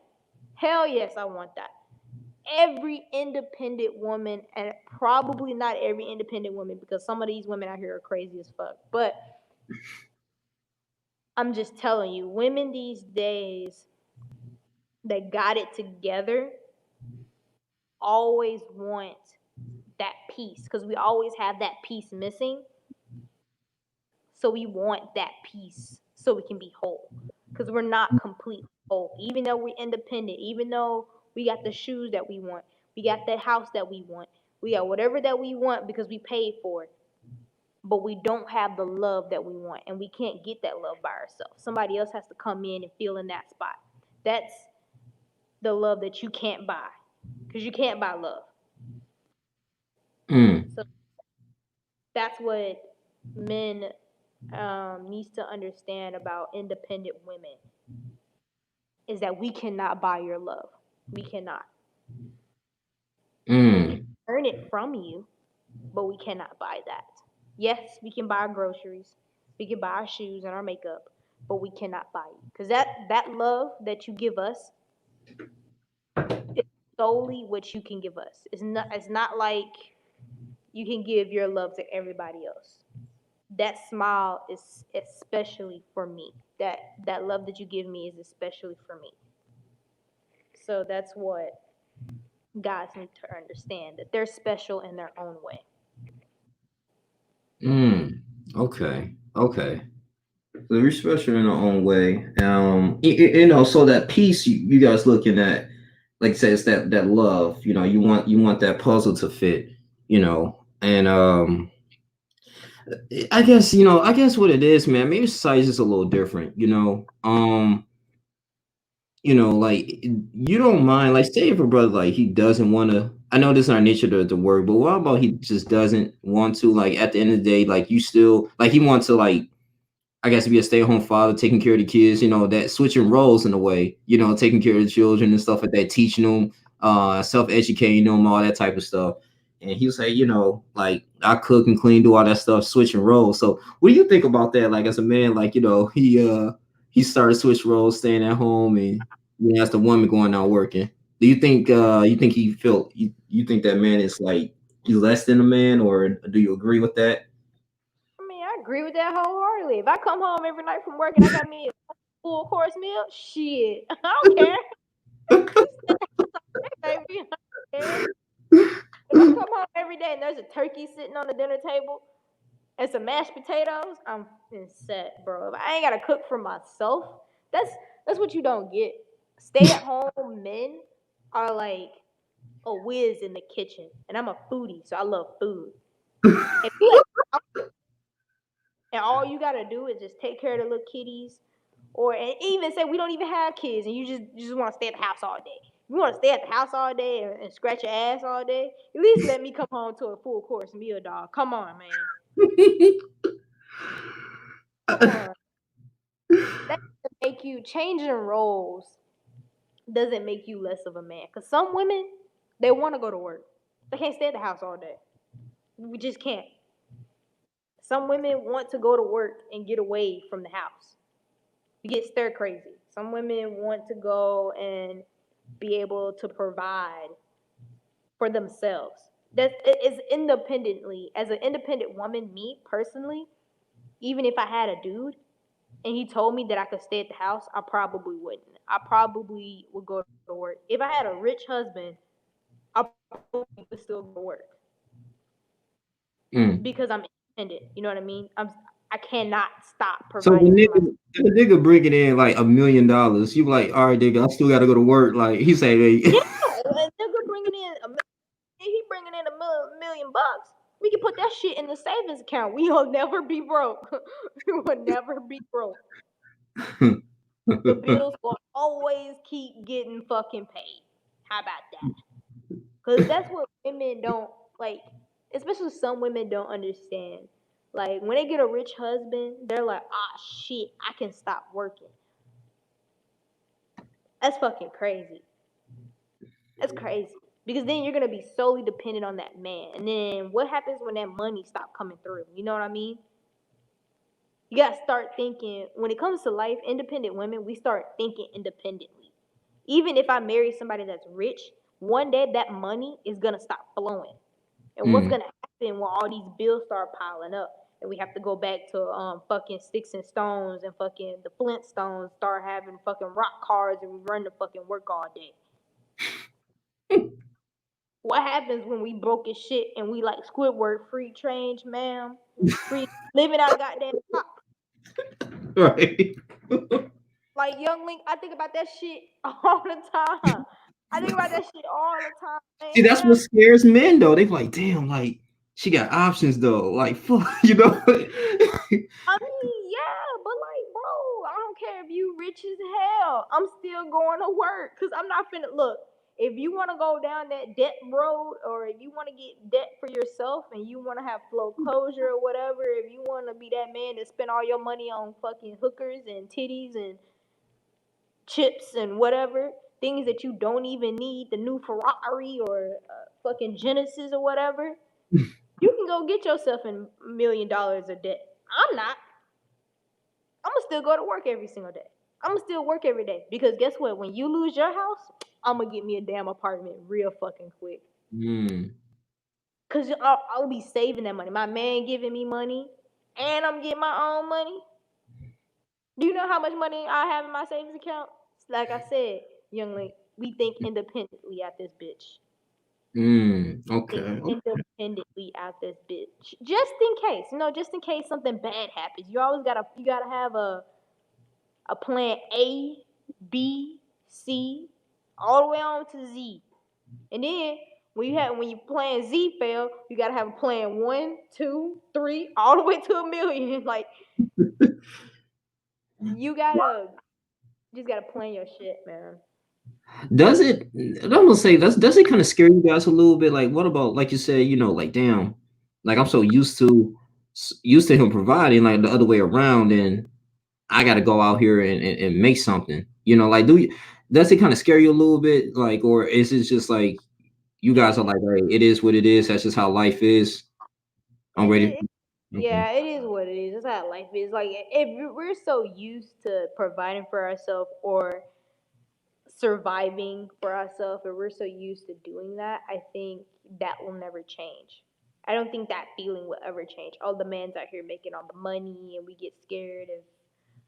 Hell yes, I want that. Every independent woman, and probably not every independent woman, because some of these women out here are crazy as fuck. But I'm just telling you, women these days that got it together always want that piece because we always have that piece missing. So we want that piece so we can be whole because we're not completely whole. Even though we're independent, even though we got the shoes that we want, we got that house that we want, we got whatever that we want because we paid for it. But we don't have the love that we want, and we can't get that love by ourselves. Somebody else has to come in and fill in that spot. That's the love that you can't buy because you can't buy love. Hmm. So that's what men needs to understand about independent women is that we cannot buy your love. We cannot. We can Hmm. earn it from you, but we cannot buy that. Yes, we can buy our groceries, we can buy our shoes and our makeup, but we cannot buy you because that love that you give us is solely what you can give us. It's not like you can give your love to everybody else. That smile is especially for me. That love that you give me is especially for me. So that's what guys need to understand that they're special in their own way. Hmm. Okay. Okay. So you're special in our own way. You know, so that piece you guys looking at, like I said, it's that love. You know, you want that puzzle to fit. You know, and I guess you know, I guess what it is, man. Maybe society is a little different. You know, like you don't mind, like, say if a brother like he doesn't want to. I know this is our nature to work, but what about he just doesn't want to? Like at the end of the day, like you still like he wants to like I guess be a stay-at-home father, taking care of the kids, you know, that switching roles in a way, you know, taking care of the children and stuff like that, teaching them, self-educating them, all that type of stuff. And he was say, you know, like I cook and clean, do all that stuff, switching roles. So what do you think about that? Like as a man, like, you know, he started switch roles, staying at home and you know, as the woman going out working. Do you think he felt you think that man is like he's less than a man, or do you agree with that? agree with that wholeheartedly. If I come home every night from work and I got me a full course meal, shit, I don't care. You stay outside, baby. I don't care. If I come home every day and there's a turkey sitting on the dinner table and some mashed potatoes, I'm set, bro. If I ain't gotta cook for myself, that's that's what you don't get. Stay at home men are like a whiz in the kitchen, and I'm a foodie, so I love food. If you and all you gotta do is just take care of the little kitties, or and even say we don't even have kids, and you just want to stay at the house all day. You want to stay at the house all day and scratch your ass all day? At least let me come home to a full course meal, dog. Come on, man. Come on. That doesn't make you changing roles. Doesn't make you less of a man. Cause some women they want to go to work. They can't stay at the house all day. We just can't. Some women want to go to work and get away from the house. You get stir crazy. Some women want to go and be able to provide for themselves. That is independently. As an independent woman, me personally, even if I had a dude and he told me that I could stay at the house, I probably wouldn't. I probably would go to work. If I had a rich husband, I probably would still go to work because I'm independent. You know what I mean? I cannot stop So the providing for myself. nigga bringing in like $1 million, you like, all right, nigga, I still gotta go to work. Like he say, hey. Yeah, a nigga bringing in he bringing in $1 million. We can put that shit in the savings account. We will never be broke. We will never be broke. The bills will always keep getting fucking paid. How about that? Because that's what women don't like, especially some women don't understand. Like when they get a rich husband, they're like, ah, shit, I can stop working. That's fucking crazy. That's crazy. Because then you're gonna be solely dependent on that man. And then what happens when that money stop coming through? You know what I mean? You gotta start thinking when it comes to life, independent women, we start thinking independently. Even if I marry somebody that's rich, one day that money is gonna stop flowing. And what's gonna happen when all these bills start piling up? And we have to go back to fucking sticks and stones and fucking the Flintstones start having fucking rock cars and we run to fucking work all day. What happens when we broke as shit and we like Squidward, free change, ma'am, free living out of goddamn top? Right. Like Young Link, I think about that shit all the time. I think about that shit all the time, See, that's what man. scares men though. They like, damn, like she got options though. Like, fuck, you know. I mean, yeah, but like, bro, I don't care if you rich as hell. I'm still going to work because I'm not finna look. If you want to go down that debt road, or if you want to get debt for yourself, and you want to have foreclosure or whatever, if you want to be that man that spend all your money on fucking hookers and titties and chips and whatever things that you don't even need, the new Ferrari or fucking Genesis or whatever, you can go get yourself in $1 million of debt. I'm not. I'm gonna still go to work every single day. I'm gonna still work every day because guess what? When you lose your house, I'm gonna get me a damn apartment real fucking quick. Cause I'll be saving that money. My man giving me money, and I'm getting my own money. Do you know how much money I have in my savings account? Like I said, young lady, we think independently at this bitch. Think Okay. independently at this bitch. Just in case, just in case something bad happens. You gotta have a plan A, B, C, all the way on to Z. And then when you plan Z fail, you gotta have a plan 1, 2, 3, all the way to $1 million. Like you gotta just gotta plan your shit, man. Does it? I'm gonna say does it kind of scare you guys a little bit? Like, what about like you said, like damn, like I'm so used to him providing, like the other way around, and I got to go out here and make something. Like does it kind of scare you a little bit? Like, or is it just like you guys are like, hey, it is what it is. That's just how life is. I'm It, ready. it, Okay. yeah, it is what it is. That's how life is. Like if we're so used to providing for ourselves or surviving for ourselves, or we're so used to doing that, I think that will never change. I don't think that feeling will ever change. All the man's out here making all the money, and we get scared if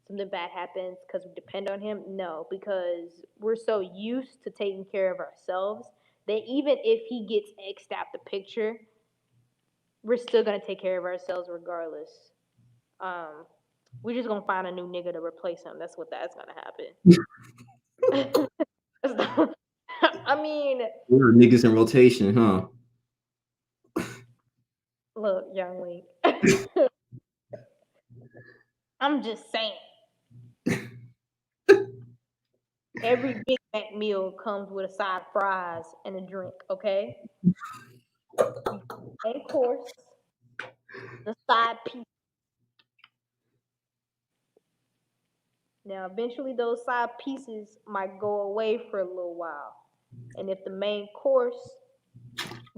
something bad happens because we depend on him. No, because we're so used to taking care of ourselves that even if he gets x'd out the picture, we're still gonna take care of ourselves regardless. Um, we're just gonna find a new nigga to replace him. That's gonna happen. I mean, We're niggas in rotation, huh? look, young Link. I'm just saying. Every Big Mac meal comes with a side of fries and a drink, okay? You get the main course, the side piece. Now, eventually, those side pieces might go away for a little while. And if the main course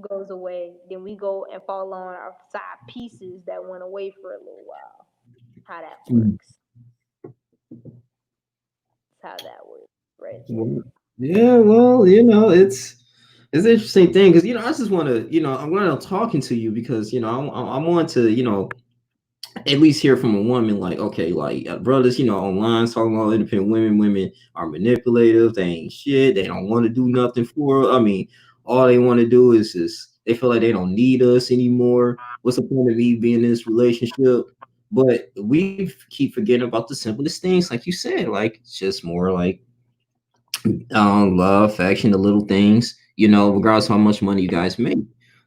goes away, then we go and fall on our side pieces that went away for a little while. How that Mm. works. That's how that works right there. Well, yeah, well, it's an interesting thing because I just want to I'm glad I'm talking to you because I want to at least hear from a woman like okay like brothers online talking about independent women are manipulative, they ain't shit, they don't want to do nothing for us. I mean all they want to do is just they feel like they don't need us anymore. What's the point of me being in this relationship? But we keep forgetting about the simplest things like you said, like it's just more like love, affection, the little things, regardless of how much money you guys make.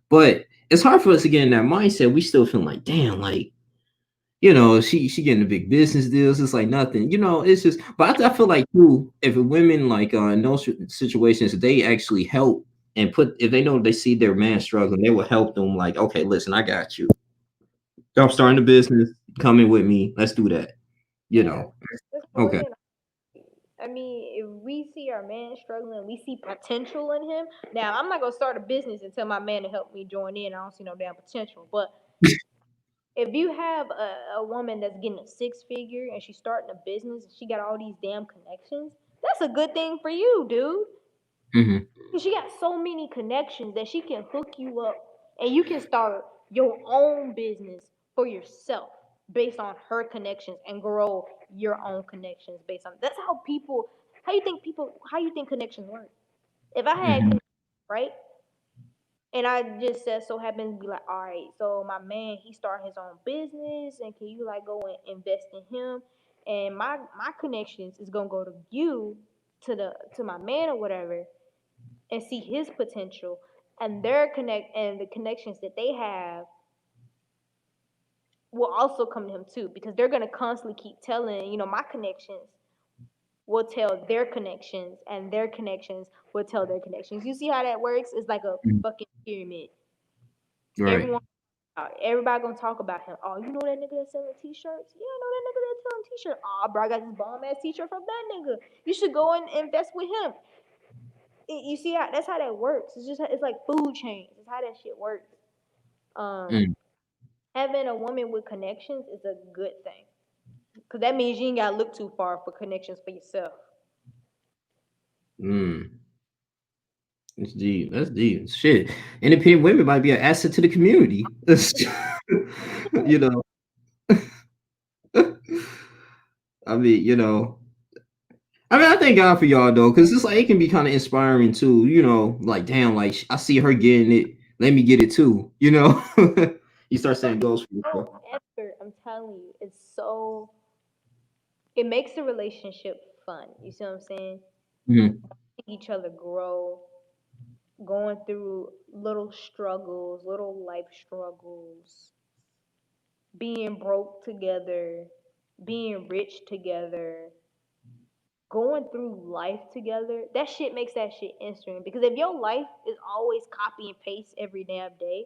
But it's hard for us to get in that mindset. We still feel like, damn, like, she getting the big business deals. It's like nothing, it's just, but I feel like too, if women like in those situations, they actually help and if they know they see their man struggling, they will help them like, okay, listen, I got you. I'm starting a business, come in with me. Let's do that. You Yeah, know. that's more Okay. than. I mean, if we see our man struggling, we see potential in him. Now, I'm not gonna start a business and tell my man to help me join in. I don't see no damn potential. But if you have a woman that's getting a six figure and she's starting a business, and she got all these damn connections. That's a good thing for you, dude. Hmm. She got so many connections that she can hook you up and you can start your own business for yourself based on her connections and grow your own connections based on that's how you think connections work. If I had Hmm. connections, right? And I just said so happens to be like, all right, so my man he started his own business and can you like go and invest in him? And my connections is gonna go to you to my man or whatever and see his potential and the connections that they have will also come to him too because they're going to constantly keep telling my connections will tell their connections and their connections will tell their connections. You see how that works? It's like a fucking pyramid. Right. Everyone everybody gonna talk about him. Oh, you know that nigga that's selling t-shirts? Yeah, I know that nigga that's selling t-shirts. Oh, bro, I got this bomb ass t-shirt from that nigga. You should go and invest with him. You see how that's how that works. It's like food chains. It's how that shit works. Um, Mm. having a woman with connections is a good thing because that means you ain't gotta look too far for connections for yourself. Mm. That's deep. That's deep. Shit. Independent women might be an asset to the community. you know. I mean, I thank God for y'all though, because it's like it can be kind of inspiring too. Like damn, like I see her getting it. Let me get it too. You start But setting goals for yourself. no effort, I'm telling you, it makes the relationship fun. You see what I'm saying? Mhm. Each other grow, going through little struggles, little life struggles, being broke together, being rich together, going through life together, that shit makes that shit interesting. Because if your life is always copy and paste every damn day,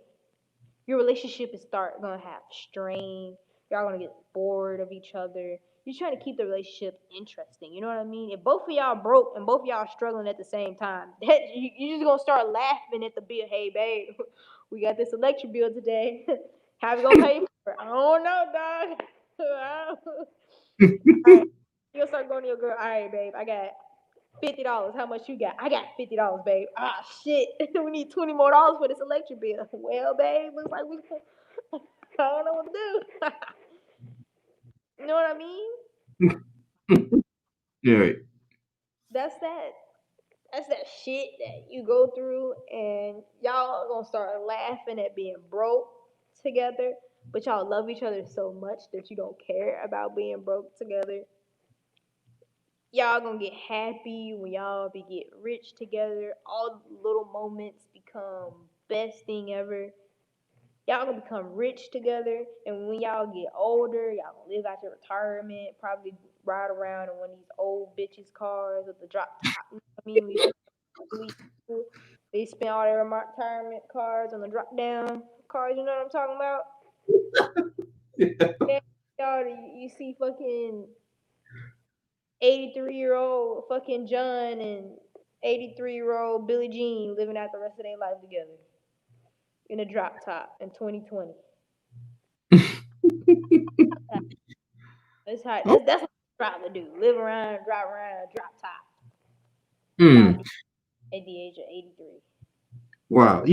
your relationship is start gonna have strain. Y'all gonna get bored of each other. You're trying to keep the relationship interesting. You know what I mean? If both of y'all broke and both of y'all struggling at the same time, you just gonna start laughing at the bill. Hey, babe, we got this electric bill today. How we gonna pay for it? I don't know, dog. All right, you'll start going to your girl. All right, babe, I got $50. How much you got? I got $50, babe. Ah, shit. We need $20 more for this electric bill. Well, babe, looks like we. I don't know what to do. You know what I mean? Yeah. That's that. That's that shit that you go through, and y'all gonna start laughing at being broke together. But y'all love each other so much that you don't care about being broke together. Y'all gonna get happy when y'all get rich together. All the little moments become best thing ever. Y'all gonna become rich together, and when y'all get older, y'all gonna live out your retirement. Probably ride around in one of these old bitches' cars with the drop top. You know what I mean? They spend all their retirement cars on the drop down cars. You know what I'm talking about? Yeah, y'all, you see fucking 83-year-old fucking John and 83-year-old Billie Jean living out the rest of their life together in a drop top in 2020. Oh, That's what I'm trying to do. Live around, drive around, drop top. hmm. About at the age of 83. Wow.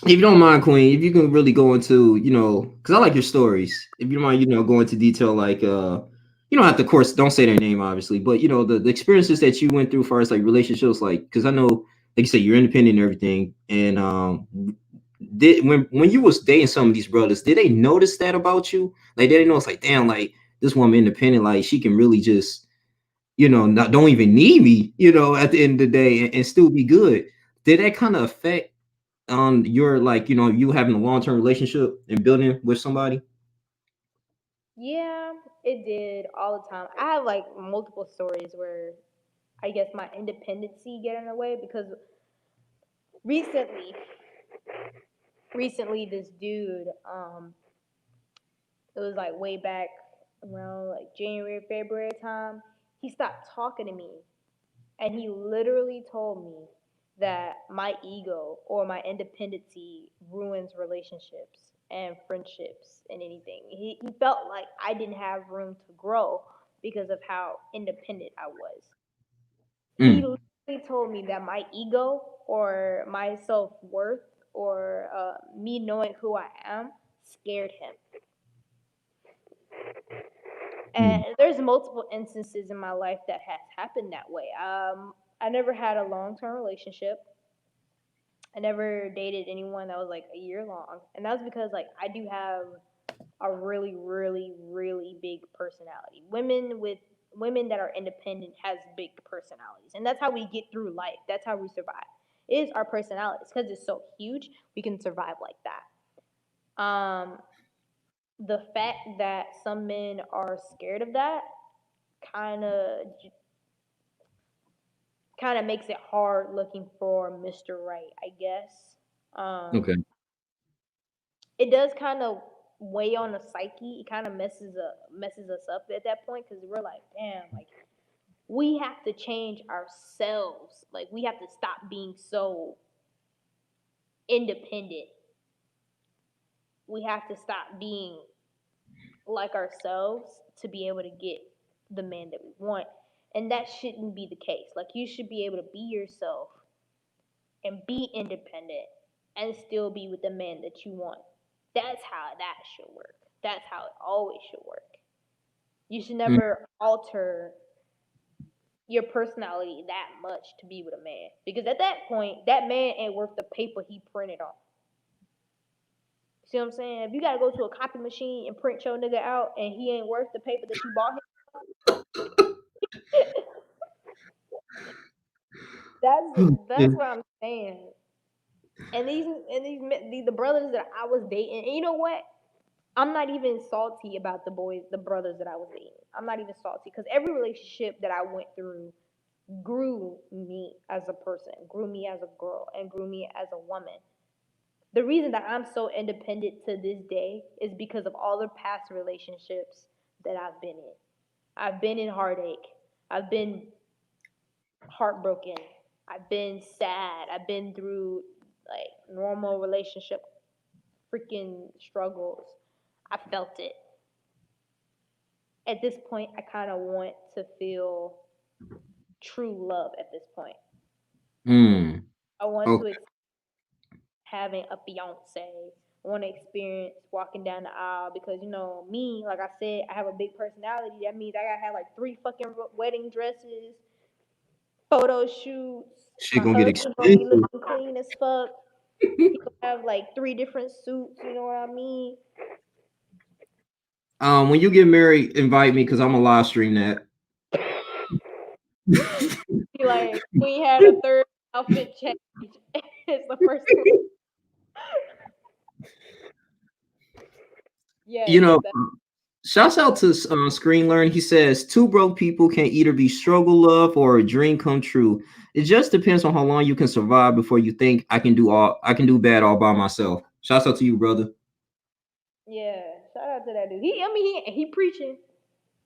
If you don't mind, Queen, if you can really go into, because I like your stories. If you don't mind, go into detail, like, you don't have to, of course, don't say their name, obviously, but the experiences that you went through, as far as like relationships, like, because I know, like you said, you're independent and everything, and did when you was dating some of these brothers, did they notice that about you? Like, did they know it's like, damn, like this woman independent, like she can really just, not don't even need me, at the end of the day, and still be good. Did that kind of affect on your, like, you having a long-term relationship and building with somebody? Yeah, it did all the time. I have like multiple stories where I guess my independency get in the way because recently, recently this dude, it was like way back around like January, February time, he stopped talking to me. And he literally told me that my ego or my independency ruins relationships and friendships and anything. He felt like I didn't have room to grow because of how independent I was. He Mm. literally told me that my ego or my self worth or me knowing who I am scared him. And Mm. there's multiple instances in my life that has happened that way. I never had a long term relationship. I never dated anyone that was like a year long, and that's because like I do have a really, really, really big personality. Women that are independent has big personalities, and that's how we get through life. That's how we survive. It is our personalities because it's so huge. We can survive like that. The fact that some men are scared of that kind of kind of makes it hard looking for Mr. Right, I guess. Okay. It does kind of weigh on the psyche. It kind of messes us up at that point because we're like, damn, like we have to change ourselves. Like we have to stop being so independent. We have to stop being like ourselves to be able to get the man that we want. And that shouldn't be the case. Like you should be able to be yourself and be independent and still be with the man that you want. That's how that should work. That's how it always should work. You should Mm. never alter your personality that much to be with a man. Because at that point, that man ain't worth the paper he printed on. See what I'm saying? If you gotta go to a copy machine and print your nigga out and he ain't worth the paper that you bought him, that's what I'm saying. And the brothers that I was dating, and you know what? I'm not even salty about the brothers that I was dating. I'm not even salty because every relationship that I went through grew me as a person, grew me as a girl, and grew me as a woman. The reason that I'm so independent to this day is because of all the past relationships that I've been in. I've been in heartache. I've been heartbroken. I've been sad. I've been through like normal relationship freaking struggles. I felt it. At this point, I kind of want to feel true love at this point. Mm. I want to Okay. having a fiance. I want to experience walking down the aisle because me, like I said, I have a big personality. That means I gotta have like 3 fucking wedding dresses, photo shoots. Shit My gonna get husband gonna be expensive. looking clean as fuck. He gonna have like 3 different suits. You know what I mean? When you get married, invite me because I'm gonna live stream that. He like we had a third outfit change. It's the first time. You Yes, know, that, shouts out to Screen Learn. He says two broke people can either be struggle love or a dream come true. It just depends on how long you can survive before you think I can do bad all by myself. Shouts out to you, brother. yeah. Shout out to that dude. I mean, he preaching.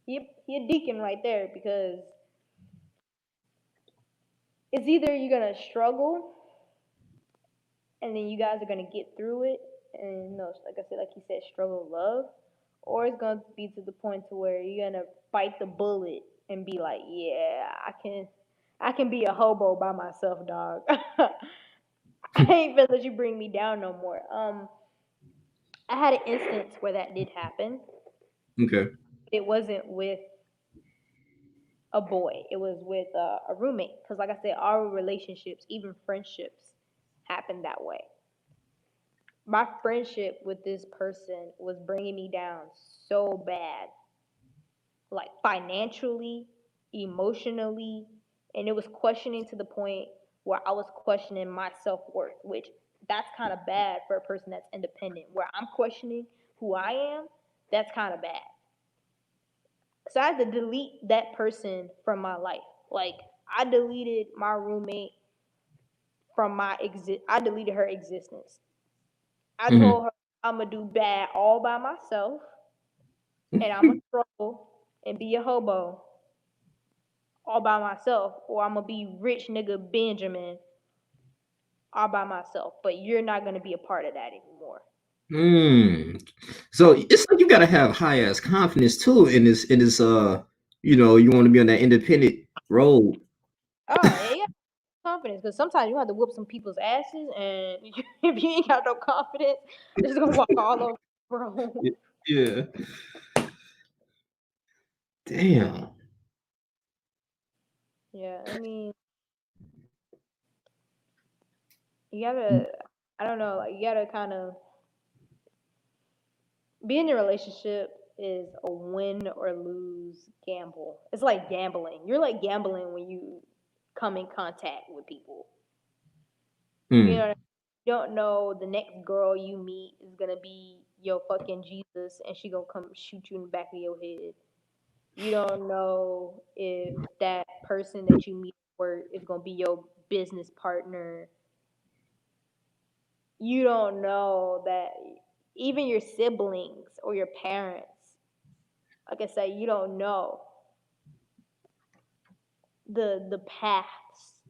He a deacon right there because it's either you're gonna struggle and then you guys are gonna get through it and no, like I said, like he said, struggle love, or it's gonna be to the point to where you're gonna bite the bullet and be like, yeah, I can be a hobo by myself, dog. I ain't feel that you bring me down no more. I had an instance where that did happen. Okay. It wasn't with a boy. It was with a roommate. Because, like I said, our relationships, even friendships, happen that way. My friendship with this person was bringing me down so bad, like financially, emotionally, and it was questioning to the point where I was questioning my self worth, which that's kind of bad for a person that's independent. Where I'm questioning who I am, that's kind of bad. So I had to delete that person from my life. Like I deleted my roommate from my exist. I deleted her existence. I Mhm. told her I'm gonna do bad all by myself, and I'm gonna struggle and be a hobo all by myself, or I'm gonna be rich nigga Benjamin all by myself. But you're not gonna be a part of that anymore. Mm. So it's like you gotta have high ass confidence too in this you want to be on that independent road. Oh yeah, confidence because sometimes you have to whoop some people's asses, and if you ain't got no confidence, it's gonna walk all over, bro. Yeah. Damn. Yeah, I mean, you gotta, I don't know, like you gotta kind of be in a relationship is a win or lose gamble. It's like gambling. You're like gambling when you come in contact with people. You know, Mm. what I mean? You don't know the next girl you meet is gonna be your fucking Jesus, and she gonna come shoot you in the back of your head. You don't know if that person that you meet at work is gonna be your business partner. You don't know that even your siblings or your parents, like I said, you don't know the paths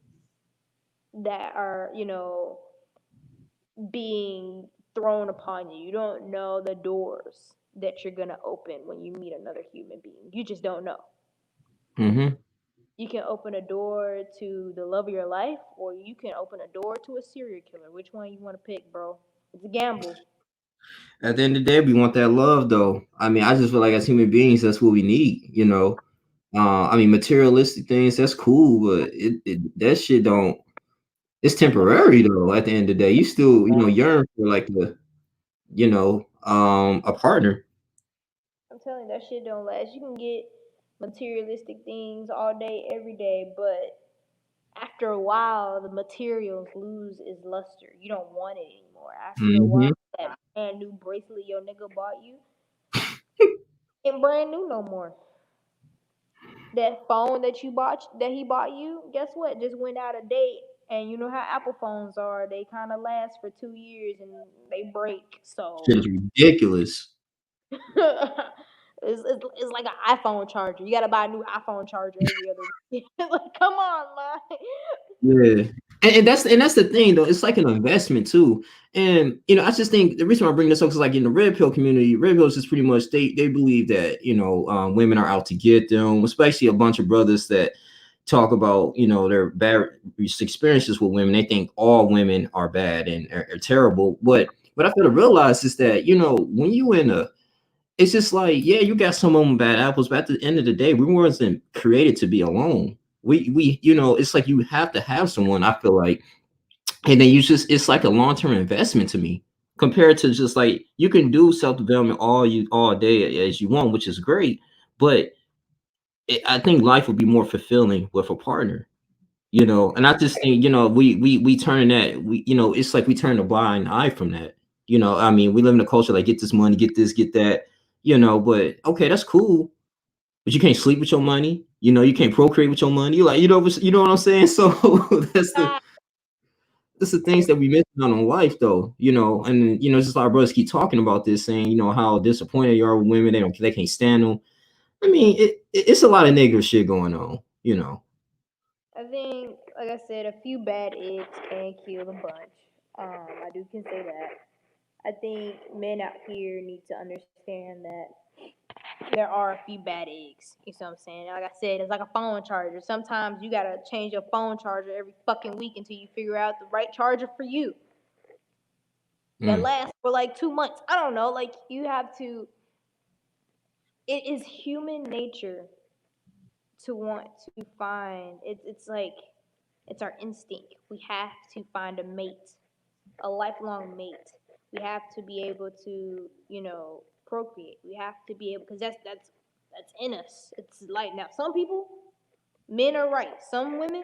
that are, being thrown upon you. You don't know the doors that you're gonna open when you meet another human being. You just don't know. Mm-hmm. You can open a door to the love of your life, or you can open a door to a serial killer. Which one you want to pick, bro? It's a gamble. At the end of the day, we want that love, though. I mean, I just feel like as human beings, that's what we need. I mean, materialistic things, that's cool, but that shit don't. It's temporary though. At the end of the day, you still yearn for like a partner. I'm telling you, that shit don't last. You can get materialistic things all day, every day, but after a while, the materials lose its luster. You don't want it anymore. After a while, Hmm. that brand new bracelet your nigga bought you ain't brand new no more. That phone that he bought you, guess what? Just went out of date. And you know how Apple phones are. They kind of last for 2 years and they break. So Shit's ridiculous. it's like an iPhone charger. You gotta buy a new iPhone charger every other week. Like, come on, man. Yeah, and that's the thing though. It's like an investment too. And I just think the reason why I bring this up is like in the red pill community, red pills is pretty much they believe that women are out to get them, especially a bunch of brothers that talk about, their bad experiences with women, they think all women are bad and are terrible. But what I feel to realize is that, when you in a, it's just like, yeah, you got some of them bad apples, but at the end of the day, we weren't created to be alone. We, it's like you have to have someone, I feel like, and then it's like a long-term investment to me, compared to just like, you can do self-development all day as you want, which is great, but I think life would be more fulfilling with a partner. And I just think, we turn that, it's like we turn a blind eye from that. I mean, we live in a culture like, get this money, get this, get that, but okay, that's cool, but you can't sleep with your money, you can't procreate with your money, like, what I'm saying. So that's the Ah, that's the things that we miss out on life, though. And just our brothers keep talking about this, saying, how disappointed you are with women, they can't stand them. I mean, it's a lot of negative shit going on. I think, like I said, a few bad eggs can kill a bunch. I do can say that. I think men out here need to understand that there are a few bad eggs. You see what I'm saying? Like I said, it's like a phone charger. Sometimes you gotta change your phone charger every fucking week until you figure out the right charger for you. That Mm, lasts for like 2 months. I don't know. Like you have to. It is human nature to want to find. It's like it's our instinct. We have to find a mate, a lifelong mate. We have to be able to, procreate. We have to be able, because that's in us. It's like, now some people, men are right. Some women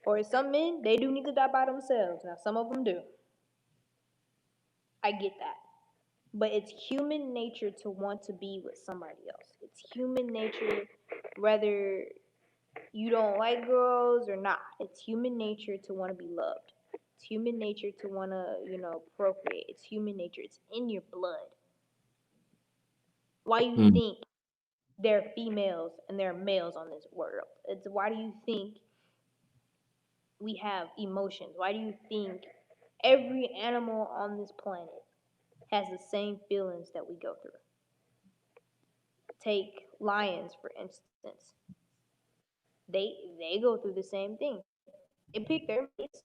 or some men, they do need to die by themselves. Now some of them do. I get that. But it's human nature to want to be with somebody else. It's human nature, whether you don't like girls or not. It's human nature to want to be loved. It's human nature to want to, procreate. It's human nature. It's in your blood. Why do you mm, think there are females and there are males on this world? It's why do you think we have emotions? Why do you think every animal on this planet has the same feelings that we go through? Take lions for instance. They go through the same thing. They pick their mates.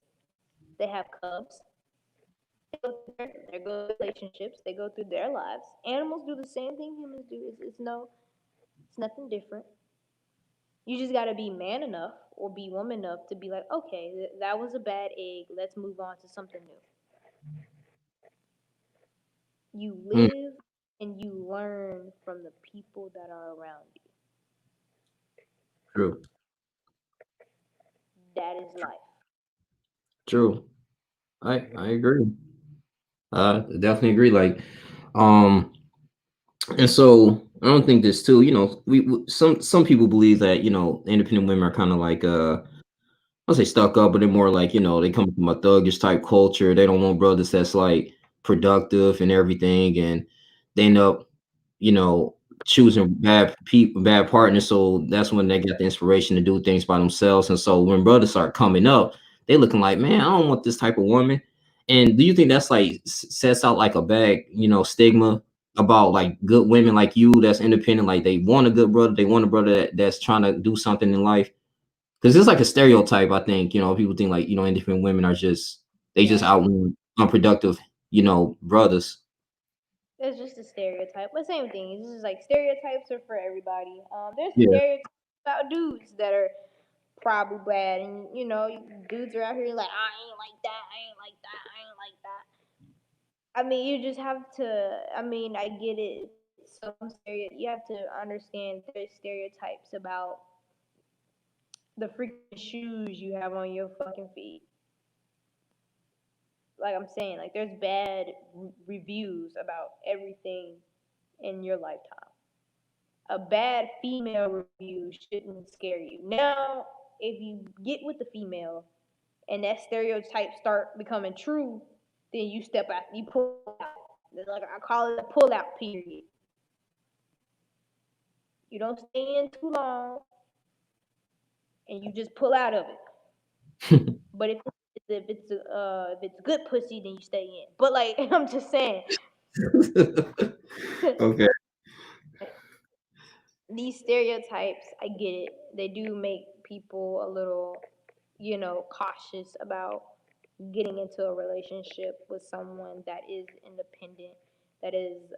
They have cubs. They go through relationships. They go through their lives. Animals do the same thing humans do. It's nothing different. You just gotta be man enough or be woman enough to be like, okay, that was a bad egg. Let's move on to something new. You mm, live and you learn from the people that are around you. true, That is life. true. I agree. Definitely agree. Like, um, and so I don't think this too. Some people believe that, independent women are kind of like, I'll say stuck up, but they're more like, they come from a thuggish type culture. They don't want brothers that's like productive and everything, and they end up, you know, choosing bad people, bad partners. So that's when they get the inspiration to do things by themselves. And so when brothers start coming up, they looking like, man, I don't want this type of woman. And do you think that's like sets out like a bad, stigma about like good women like you that's independent, like they want a good brother, they want a brother that's trying to do something in life? Because it's like a stereotype, I think, people think like, indifferent women are just, they just Yeah, out unproductive, brothers. it's just a stereotype. But same thing. It's just like stereotypes are for everybody. There's Yeah. stereotypes about dudes that are probably bad, and dudes are out here like, I ain't like that, I ain't like that, I ain't like that. I mean, you just have to. I mean, I get it. Some stereo. You have to understand there's stereotypes about the freaking shoes you have on your fucking feet. Like I'm saying, like there's bad reviews about everything in your lifetime. A bad female review shouldn't scare you. Now, if you get with the female and that stereotype start becoming true, then you step out, you pull out. Like I call it a pull out period. You don't stay in too long, and you just pull out of it. But if it's good pussy, then you stay in. But like I'm just saying, Okay. these stereotypes, I get it. They do make people a little, cautious about getting into a relationship with someone that is independent, that is,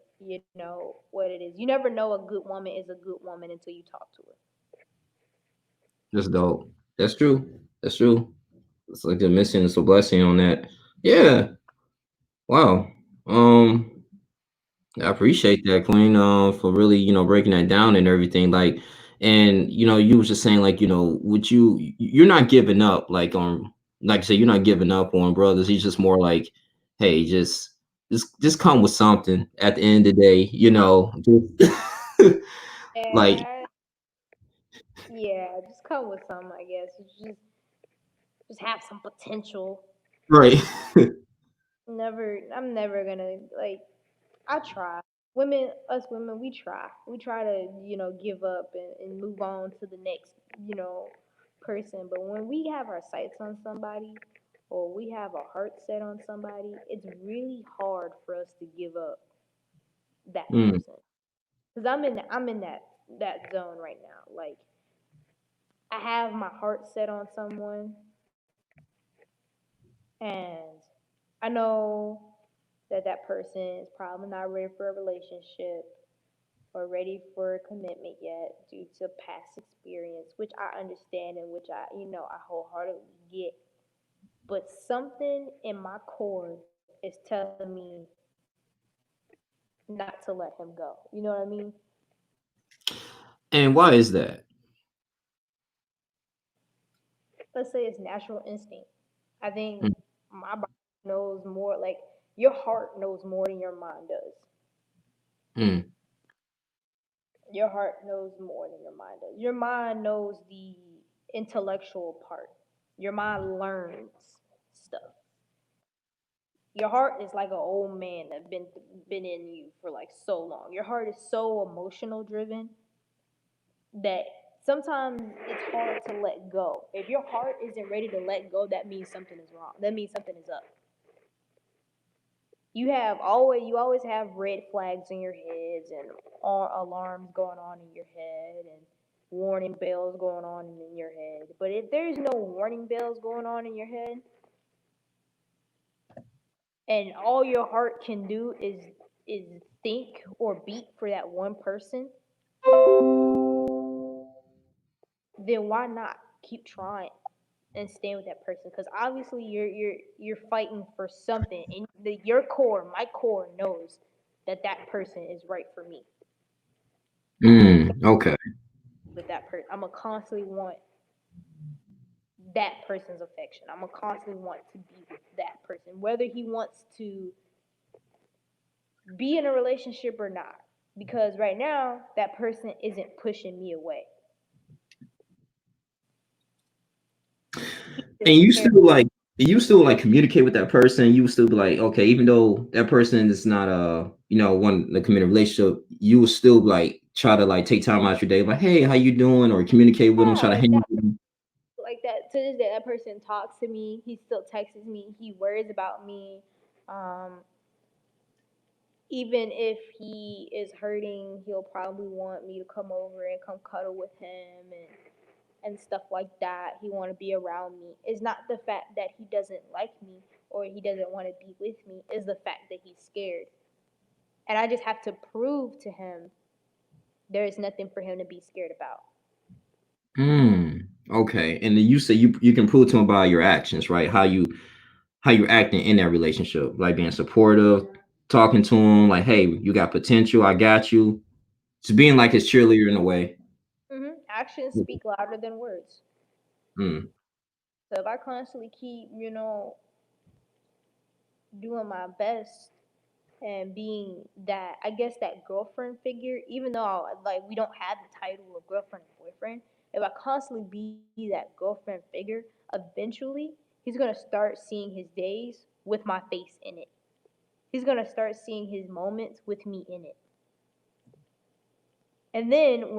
what it is. You never know a good woman is a good woman until you talk to her. That's dope. That's true. That's true. It's like the mission is a blessing on that. Yeah. Wow. Um, I appreciate that, Queen, for really, breaking that down and everything. Like, and you was just saying, like, would you're not giving up, like on, like I said, you're not giving up on brothers. He's just more like, hey, just come with something at the end of the day, just like, And yeah, just come with some, I guess. Just have some potential. right. I'm never gonna like. I try. Women, us women, we try. We try to, give up and move on to the next, you know, person. But when we have our sights on somebody, or we have a heart set on somebody, it's really hard for us to give up that Mm. person. Cause I'm in that zone right now. Like I have my heart set on someone, and I know that person is probably not ready for a relationship or ready for a commitment yet due to past experience, which I understand and which I wholeheartedly get. But something in my core is telling me not to let him go. You know what I mean? And why is that? Let's say it's natural instinct. I think Mm. my body knows more, like your heart knows more than your mind does. Mm. Your heart knows more than your mind does. Your mind knows the intellectual part. Your mind learns stuff. Your heart is like an old man that been in you for like so long. Your heart is so emotional driven that sometimes it's hard to let go. If your heart isn't ready to let go, that means something is wrong. That means something is up. You always have red flags in your heads and alarms going on in your head and warning bells going on in your head. But if there's no warning bells going on in your head and all your heart can do is think or beat for that one person, then why not keep trying and stay with that person? Because obviously you're fighting for something, and your core, my core, knows that person is right for me. Mm. Okay. With that person, I'm gonna constantly want that person's affection. I'm gonna constantly want to be with that person, whether he wants to be in a relationship or not. Because right now, that person isn't pushing me away. He's And just caring. you still like communicate with that person. You would still be like, okay, even though that person is not one the committed relationship, you will still like try to like take time out your day, like, hey, how you doing, or communicate with them, Yeah, try to hang with them. like that. To this day, that person talks to me. He still texts me. He worries about me. Um, Even if he is hurting, he'll probably want me to come over and come cuddle with him and stuff like that. He want to be around me. It's not the fact that he doesn't like me or he doesn't want to be with me. It's the fact that he's scared. And I just have to prove to him there is nothing for him to be scared about. Hmm. Okay. And then you say you can prove to them by your actions, right? How you acting in that relationship, like being supportive, talking to them, like, hey, you got potential, I got you. Just being like his cheerleader in a way. Actions speak louder than words. Mm. So if I constantly keep, doing my best and being that, I guess, that girlfriend figure, even though like we don't have the title of girlfriend and boyfriend, if I constantly be that girlfriend figure, eventually he's gonna start seeing his days with my face in it. He's gonna start seeing his moments with me in it. And then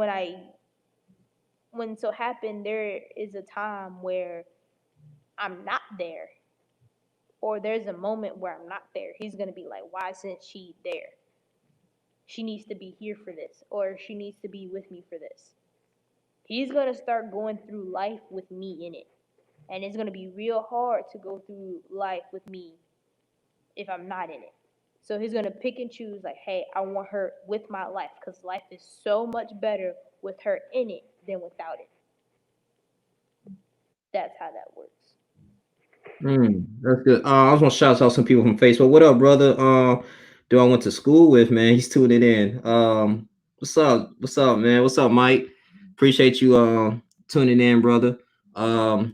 when so happened there is a time where I'm not there, or there's a moment where I'm not there, he's gonna be like, why isn't she there? She needs to be here for this, or she needs to be with me for this. he's gonna start going through life with me in it. And it's gonna be real hard to go through life with me if I'm not in it. So he's gonna pick and choose like, hey, I want her with my life because life is so much better with her in it than without it. That's how that works. That's good. I was gonna shout out some people from Facebook. What up, brother? Do I went to school with, man? He's tuning in. What's up? What's up, man? What's up, Mike? Appreciate you tuning in, brother.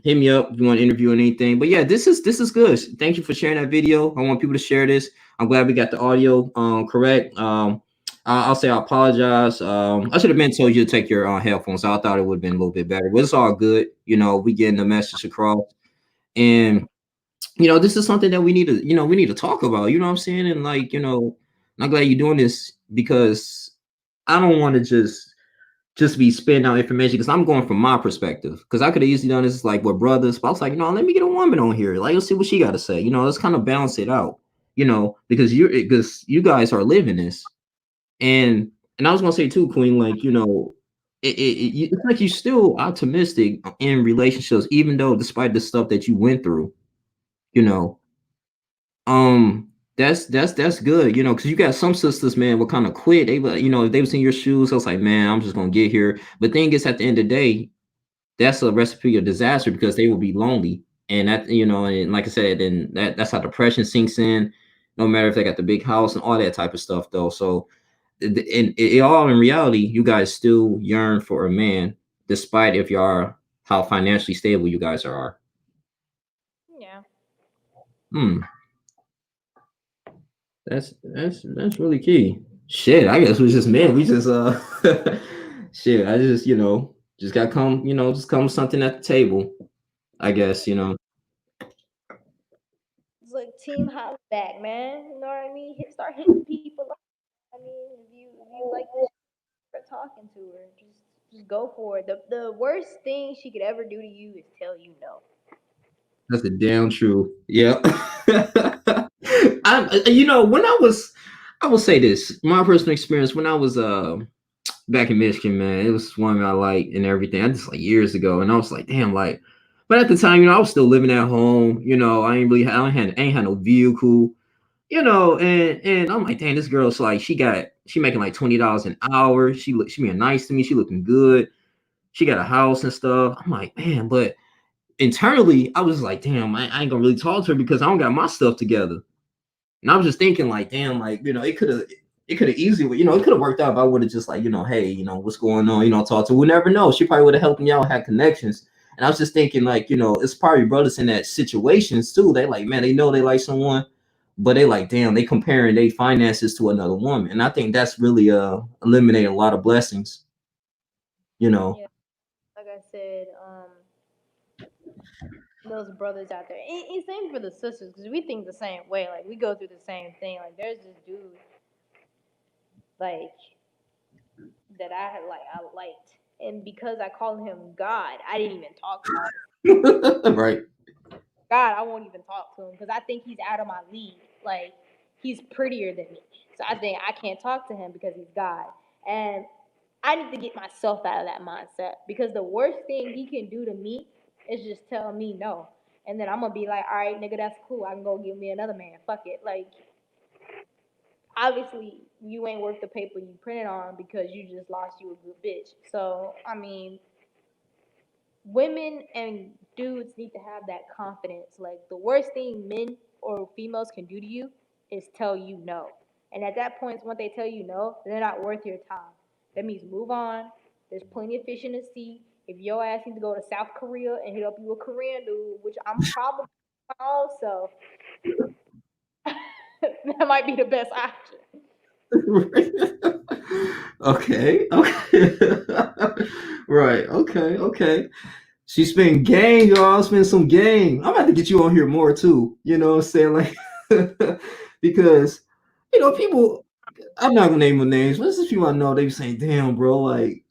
Hit me up if you want to interview or anything. But yeah, this is good. Thank you for sharing that video. I want people to share this. I'm glad we got the audio correct. I'll say I apologize. I should have been told you to take your headphones. I thought it would have been a little bit better, but it's all good. We getting the message across. And this is something that we need to, we need to talk about, you know what I'm saying? And like, I'm glad you're doing this because I don't want to just be spitting out information because I'm going from my perspective. Because I could have easily done this like with brothers, but I was like, let me get a woman on here. Like, let's see what she got to say. Let's kind of balance it out, because you guys are living this. And I was gonna say too, Queen, like, it's like you're still optimistic in relationships, even though despite the stuff that you went through, you know that's good, because you got some sisters, man, will kind of quit. They would, if they was in your shoes, I was like, man, I'm just gonna get here. But thing is, at the end of the day, that's a recipe of disaster because they will be lonely. And that, and like I said, and that's how depression sinks in, no matter if they got the big house and all that type of stuff, though. So in all in reality, you guys still yearn for a man, despite if you are how financially stable you guys are. Yeah. Hmm. That's really key. Shit, I guess we just men. We just shit. I just just got come just come something at the table. I guess It's like team house back, man. You know what I mean? Start hitting people up. I mean, if you like this, start talking to her. Just go for it. The worst thing she could ever do to you is tell you no. that's the damn truth. Yeah. When I will say this, my personal experience when I was back in Michigan, man, it was one I like and everything. I just like years ago, and I was like, damn, like. But at the time, I was still living at home. I ain't had no vehicle. And I'm like, damn, this girl's like, she making like $20 an hour. She being nice to me. She looking good. She got a house and stuff. I'm like, man, but internally, I was like, damn, I ain't gonna really talk to her because I don't got my stuff together. And I was just thinking, like, damn, like, it could have easily, it could have worked out if I would have just like, hey, what's going on, talk to her. We'll never know. She probably would have helped me out, had connections. And I was just thinking, like, it's probably brothers in that situations too. They like, man, they know they like someone, but they like, damn, they comparing their finances to another woman. And I think that's really eliminating a lot of blessings, you know. Yeah, like I said, those brothers out there. And same for the sisters, because we think the same way. Like we go through the same thing. Like there's this dude, like that I had, like I liked, and because I call him God, I didn't even talk to him. Right. God, I won't even talk to him because I think he's out of my league. Like he's prettier than me, so I think I can't talk to him because he's God. And I need to get myself out of that mindset because the worst thing he can do to me is just tell me no. And then I'm gonna be like, all right, nigga, that's cool. I can go give me another man. Fuck it. Like, obviously, you ain't worth the paper you printed on because you just lost you a good bitch. So, I mean, women and dudes need to have that confidence. Like, the worst thing men or females can do to you is tell you no. And at that point, when they tell you no, they're not worth your time. That means move on. There's plenty of fish in the sea. If your ass needs to go to South Korea and hit up you a Korean dude, which I'm probably also, that might be the best option. Okay. Okay. Right. Okay. Okay. She spent gang, y'all. Spend some gang. I'm about to get you on here more too. You know what I'm saying? Like, because, people, I'm not gonna name the names, but this is people I know. They be saying, damn, bro, like,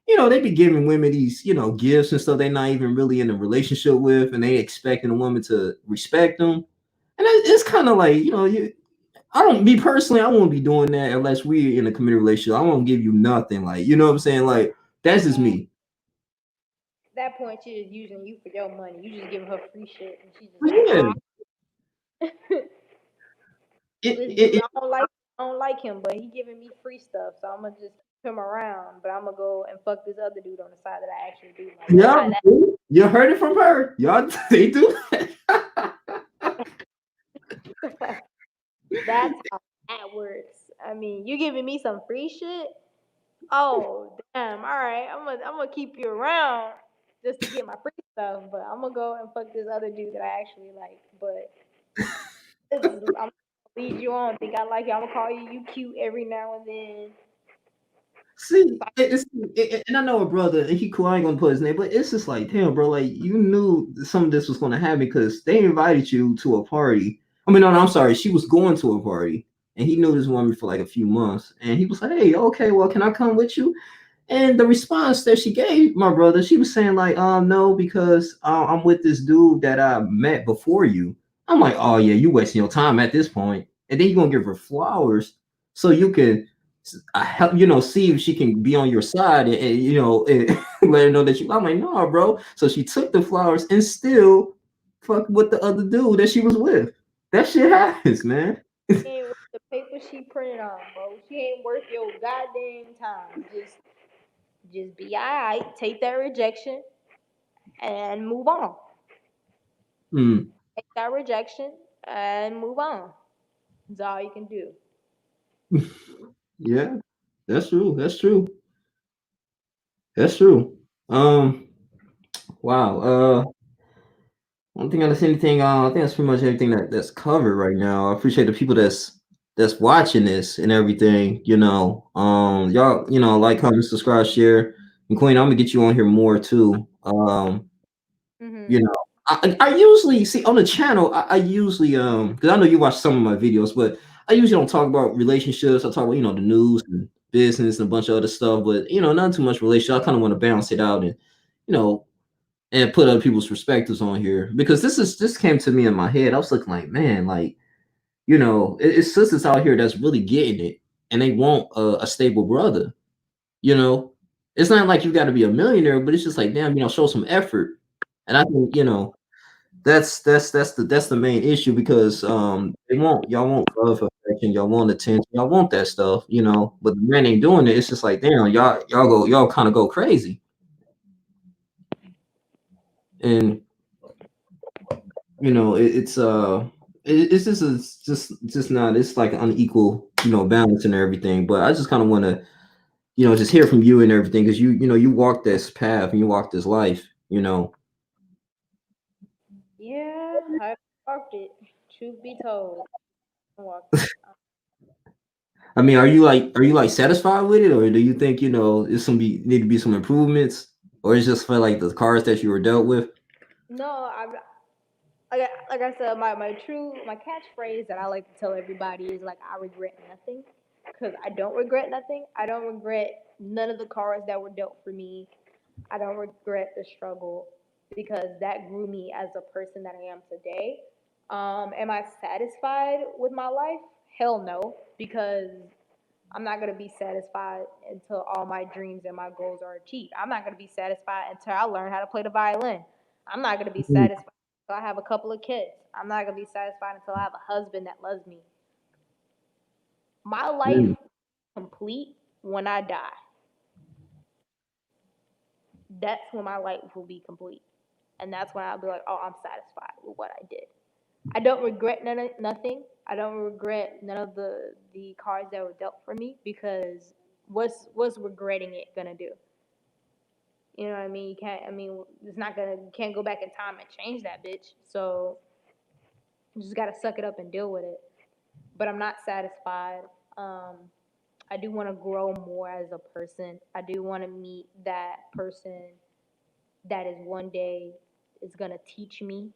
they be giving women these, gifts and stuff they're not even really in a relationship with, and they expecting a woman to respect them. And it's kind of like, I don't, me personally, I won't be doing that unless we in a committed relationship. I won't give you nothing. Like, you know what I'm saying? Like, that's just me. that point, she's just using you for your money. You just giving her free shit, and she's just But like, yeah, this it, dude, it I don't like him, but he giving me free stuff, so I'm gonna just keep him around. But I'm gonna go and fuck this other dude on the side that I actually do like. That's yeah, how you heard it from her. Y'all, they do. that. That's how that works. I mean, you giving me some free shit? Oh, damn. All right, I'm gonna keep you around just to get my free stuff, but I'm gonna go and fuck this other dude that I actually like. But I'm gonna lead you on. Think I like you? I'm gonna call you. You cute every now and then. See, and I know a brother, and he cool. I ain't gonna put his name, but it's just like, damn, bro. Like you knew some of this was gonna happen because they invited you to a party. I mean, no, I'm sorry. She was going to a party, and he knew this woman for like a few months, and he was like, "Hey, okay, well, can I come with you?" And the response that she gave my brother, she was saying like, no, because I'm with this dude that I met before you. I'm like, oh yeah, you wasting your time at this point. And then you're gonna give her flowers so you can help, see if she can be on your side and let her know that you. I'm like, no, bro. So she took the flowers and still fucked with the other dude that she was with. That shit happens, man. Ain't worth the paper she printed on, bro. She ain't worth your goddamn time. Just be alright. Take that rejection and move on. Mm, Take that rejection and move on. That's all you can do. yeah, that's true. That's true. That's true. Um, wow. I don't think that's anything. I think that's pretty much everything that's covered right now. I appreciate the people that's watching this and everything. Y'all, like, comment, subscribe, share, and Queen. I'm gonna get you on here more too. Mhm. You know, I usually see on the channel. I usually because I know you watch some of my videos, but I usually don't talk about relationships. I talk about the news and business and a bunch of other stuff, but not too much relationship. I kind of want to balance it out and you know put other people's perspectives on here because this came to me in my head. I was looking like, man, like it's sisters out here that's really getting it, and they want a stable brother. You know, it's not like you got to be a millionaire, but it's just like, damn, show some effort. And I think that's the main issue because y'all want love, affection, y'all want attention, y'all want that stuff, but the man ain't doing it. It's just like, damn, y'all kind of go crazy. And it's just not, it's like unequal balance and everything, but I just kind of want to just hear from you and everything because you walk this path and you walk this life. Yeah, I walked it. Truth be told, I walked it. I mean, are you like satisfied with it, or do you think it's need to be some improvements, or it's just for like the cards that you were dealt with? No, like I said, my catchphrase that I like to tell everybody is like I regret nothing, because I don't regret nothing. I don't regret none of the cards that were dealt for me. I don't regret the struggle because that grew me as a person that I am today. Am I satisfied with my life? Hell no, because I'm not gonna be satisfied until all my dreams and my goals are achieved. I'm not gonna be satisfied until I learn how to play the violin. I'm not gonna be Mhm. satisfied until I have a couple of kids. I'm not gonna be satisfied until I have a husband that loves me. My life Mm. complete when I die. That's when my life will be complete. And that's when I'll be like, oh, I'm satisfied with what I did. I don't regret nothing. I don't regret none of the cards that were dealt for me because what's regretting it gonna do? You know what I mean? You can't. I mean, it's not gonna. You can't go back in time and change that bitch. So you just gotta suck it up and deal with it. But I'm not satisfied. Um, I do want to grow more as a person. I do want to meet that person that is one day is gonna teach me.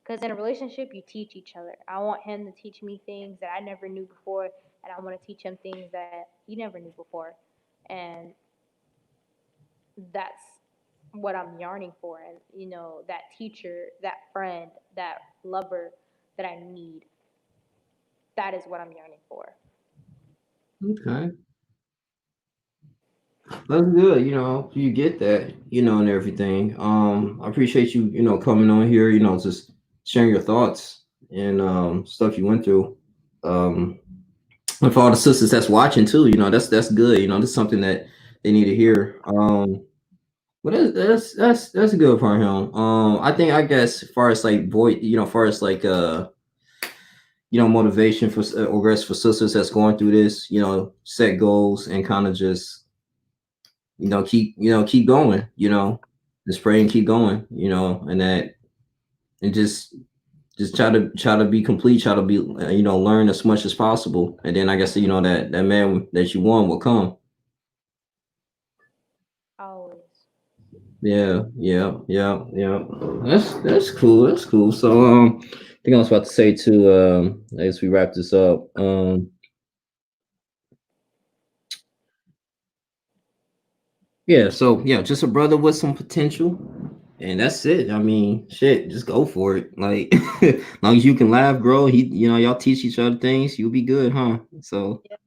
Because in a relationship, you teach each other. I want him to teach me things that I never knew before, and I want to teach him things that he never knew before. And that's what I'm yearning for. And, that teacher, that friend, that lover that I need, that is what I'm yearning for. Okay. That's good. You get that, and everything. I appreciate you, coming on here, just sharing your thoughts and stuff you went through. Um, and for all the sisters that's watching too, that's good. That's something that they need to hear. But that's good for him. I think I guess as far as like boy, as far as like motivation for or rest for sisters that's going through this, set goals and kind of just keep going, just pray and keep going, and that and just try to be complete, try to be learn as much as possible, and then I guess that man that you want will come. Always. Yeah, yeah, yeah, yeah. That's cool. That's cool. So I think I was about to say too. As we wrap this up, yeah. So yeah, just a brother with some potential, and that's it. I mean, shit, just go for it. Like, as long as you can laugh, grow. Y'all teach each other things. You'll be good, huh? So Yep.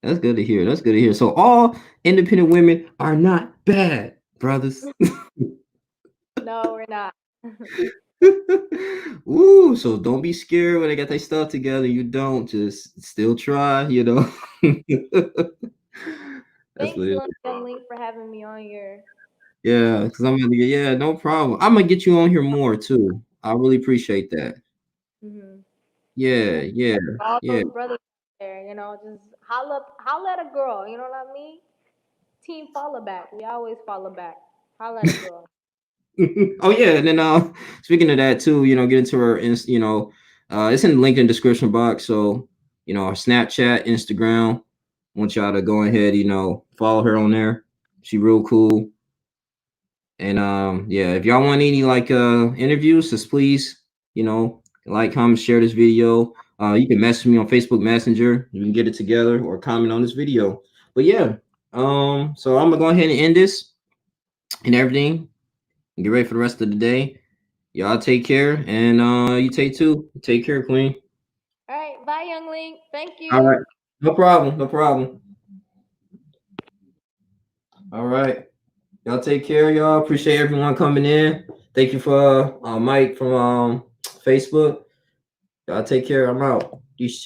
that's good to hear. That's good to hear. So all independent women are not bad, brothers. No, we're not. Ooh, so don't be scared when they got their stuff together. You don't just still try, That's what Thanks, it is. Young Link, for having me on your. Yeah, because I'm gonna get, yeah, no problem. I'm gonna get you on here more too. I really appreciate that. Hmm. Yeah, And yeah, all yeah. those brothers out there, just holla at a girl. You know what I mean? Team follow back. We always follow back. Holla at a girl. Oh yeah, and then speaking of that too, get into her it's in the link in the description box. So, our Snapchat, Instagram. Want y'all to go ahead, follow her on there. She real cool. And yeah, if y'all want any like interviews, just please, like, comment, share this video. You can message me on Facebook Messenger. You can get it together or comment on this video. But yeah, so I'm gonna go ahead and end this and everything and get ready for the rest of the day. Y'all take care, and you take too. Take care, Queen. All right. Bye, Young Link. Thank All you. right, no problem, no problem. All right, y'all take care, y'all. Appreciate everyone coming in. Thank you for Mike from Facebook. Y'all take care. I'm out. Peace.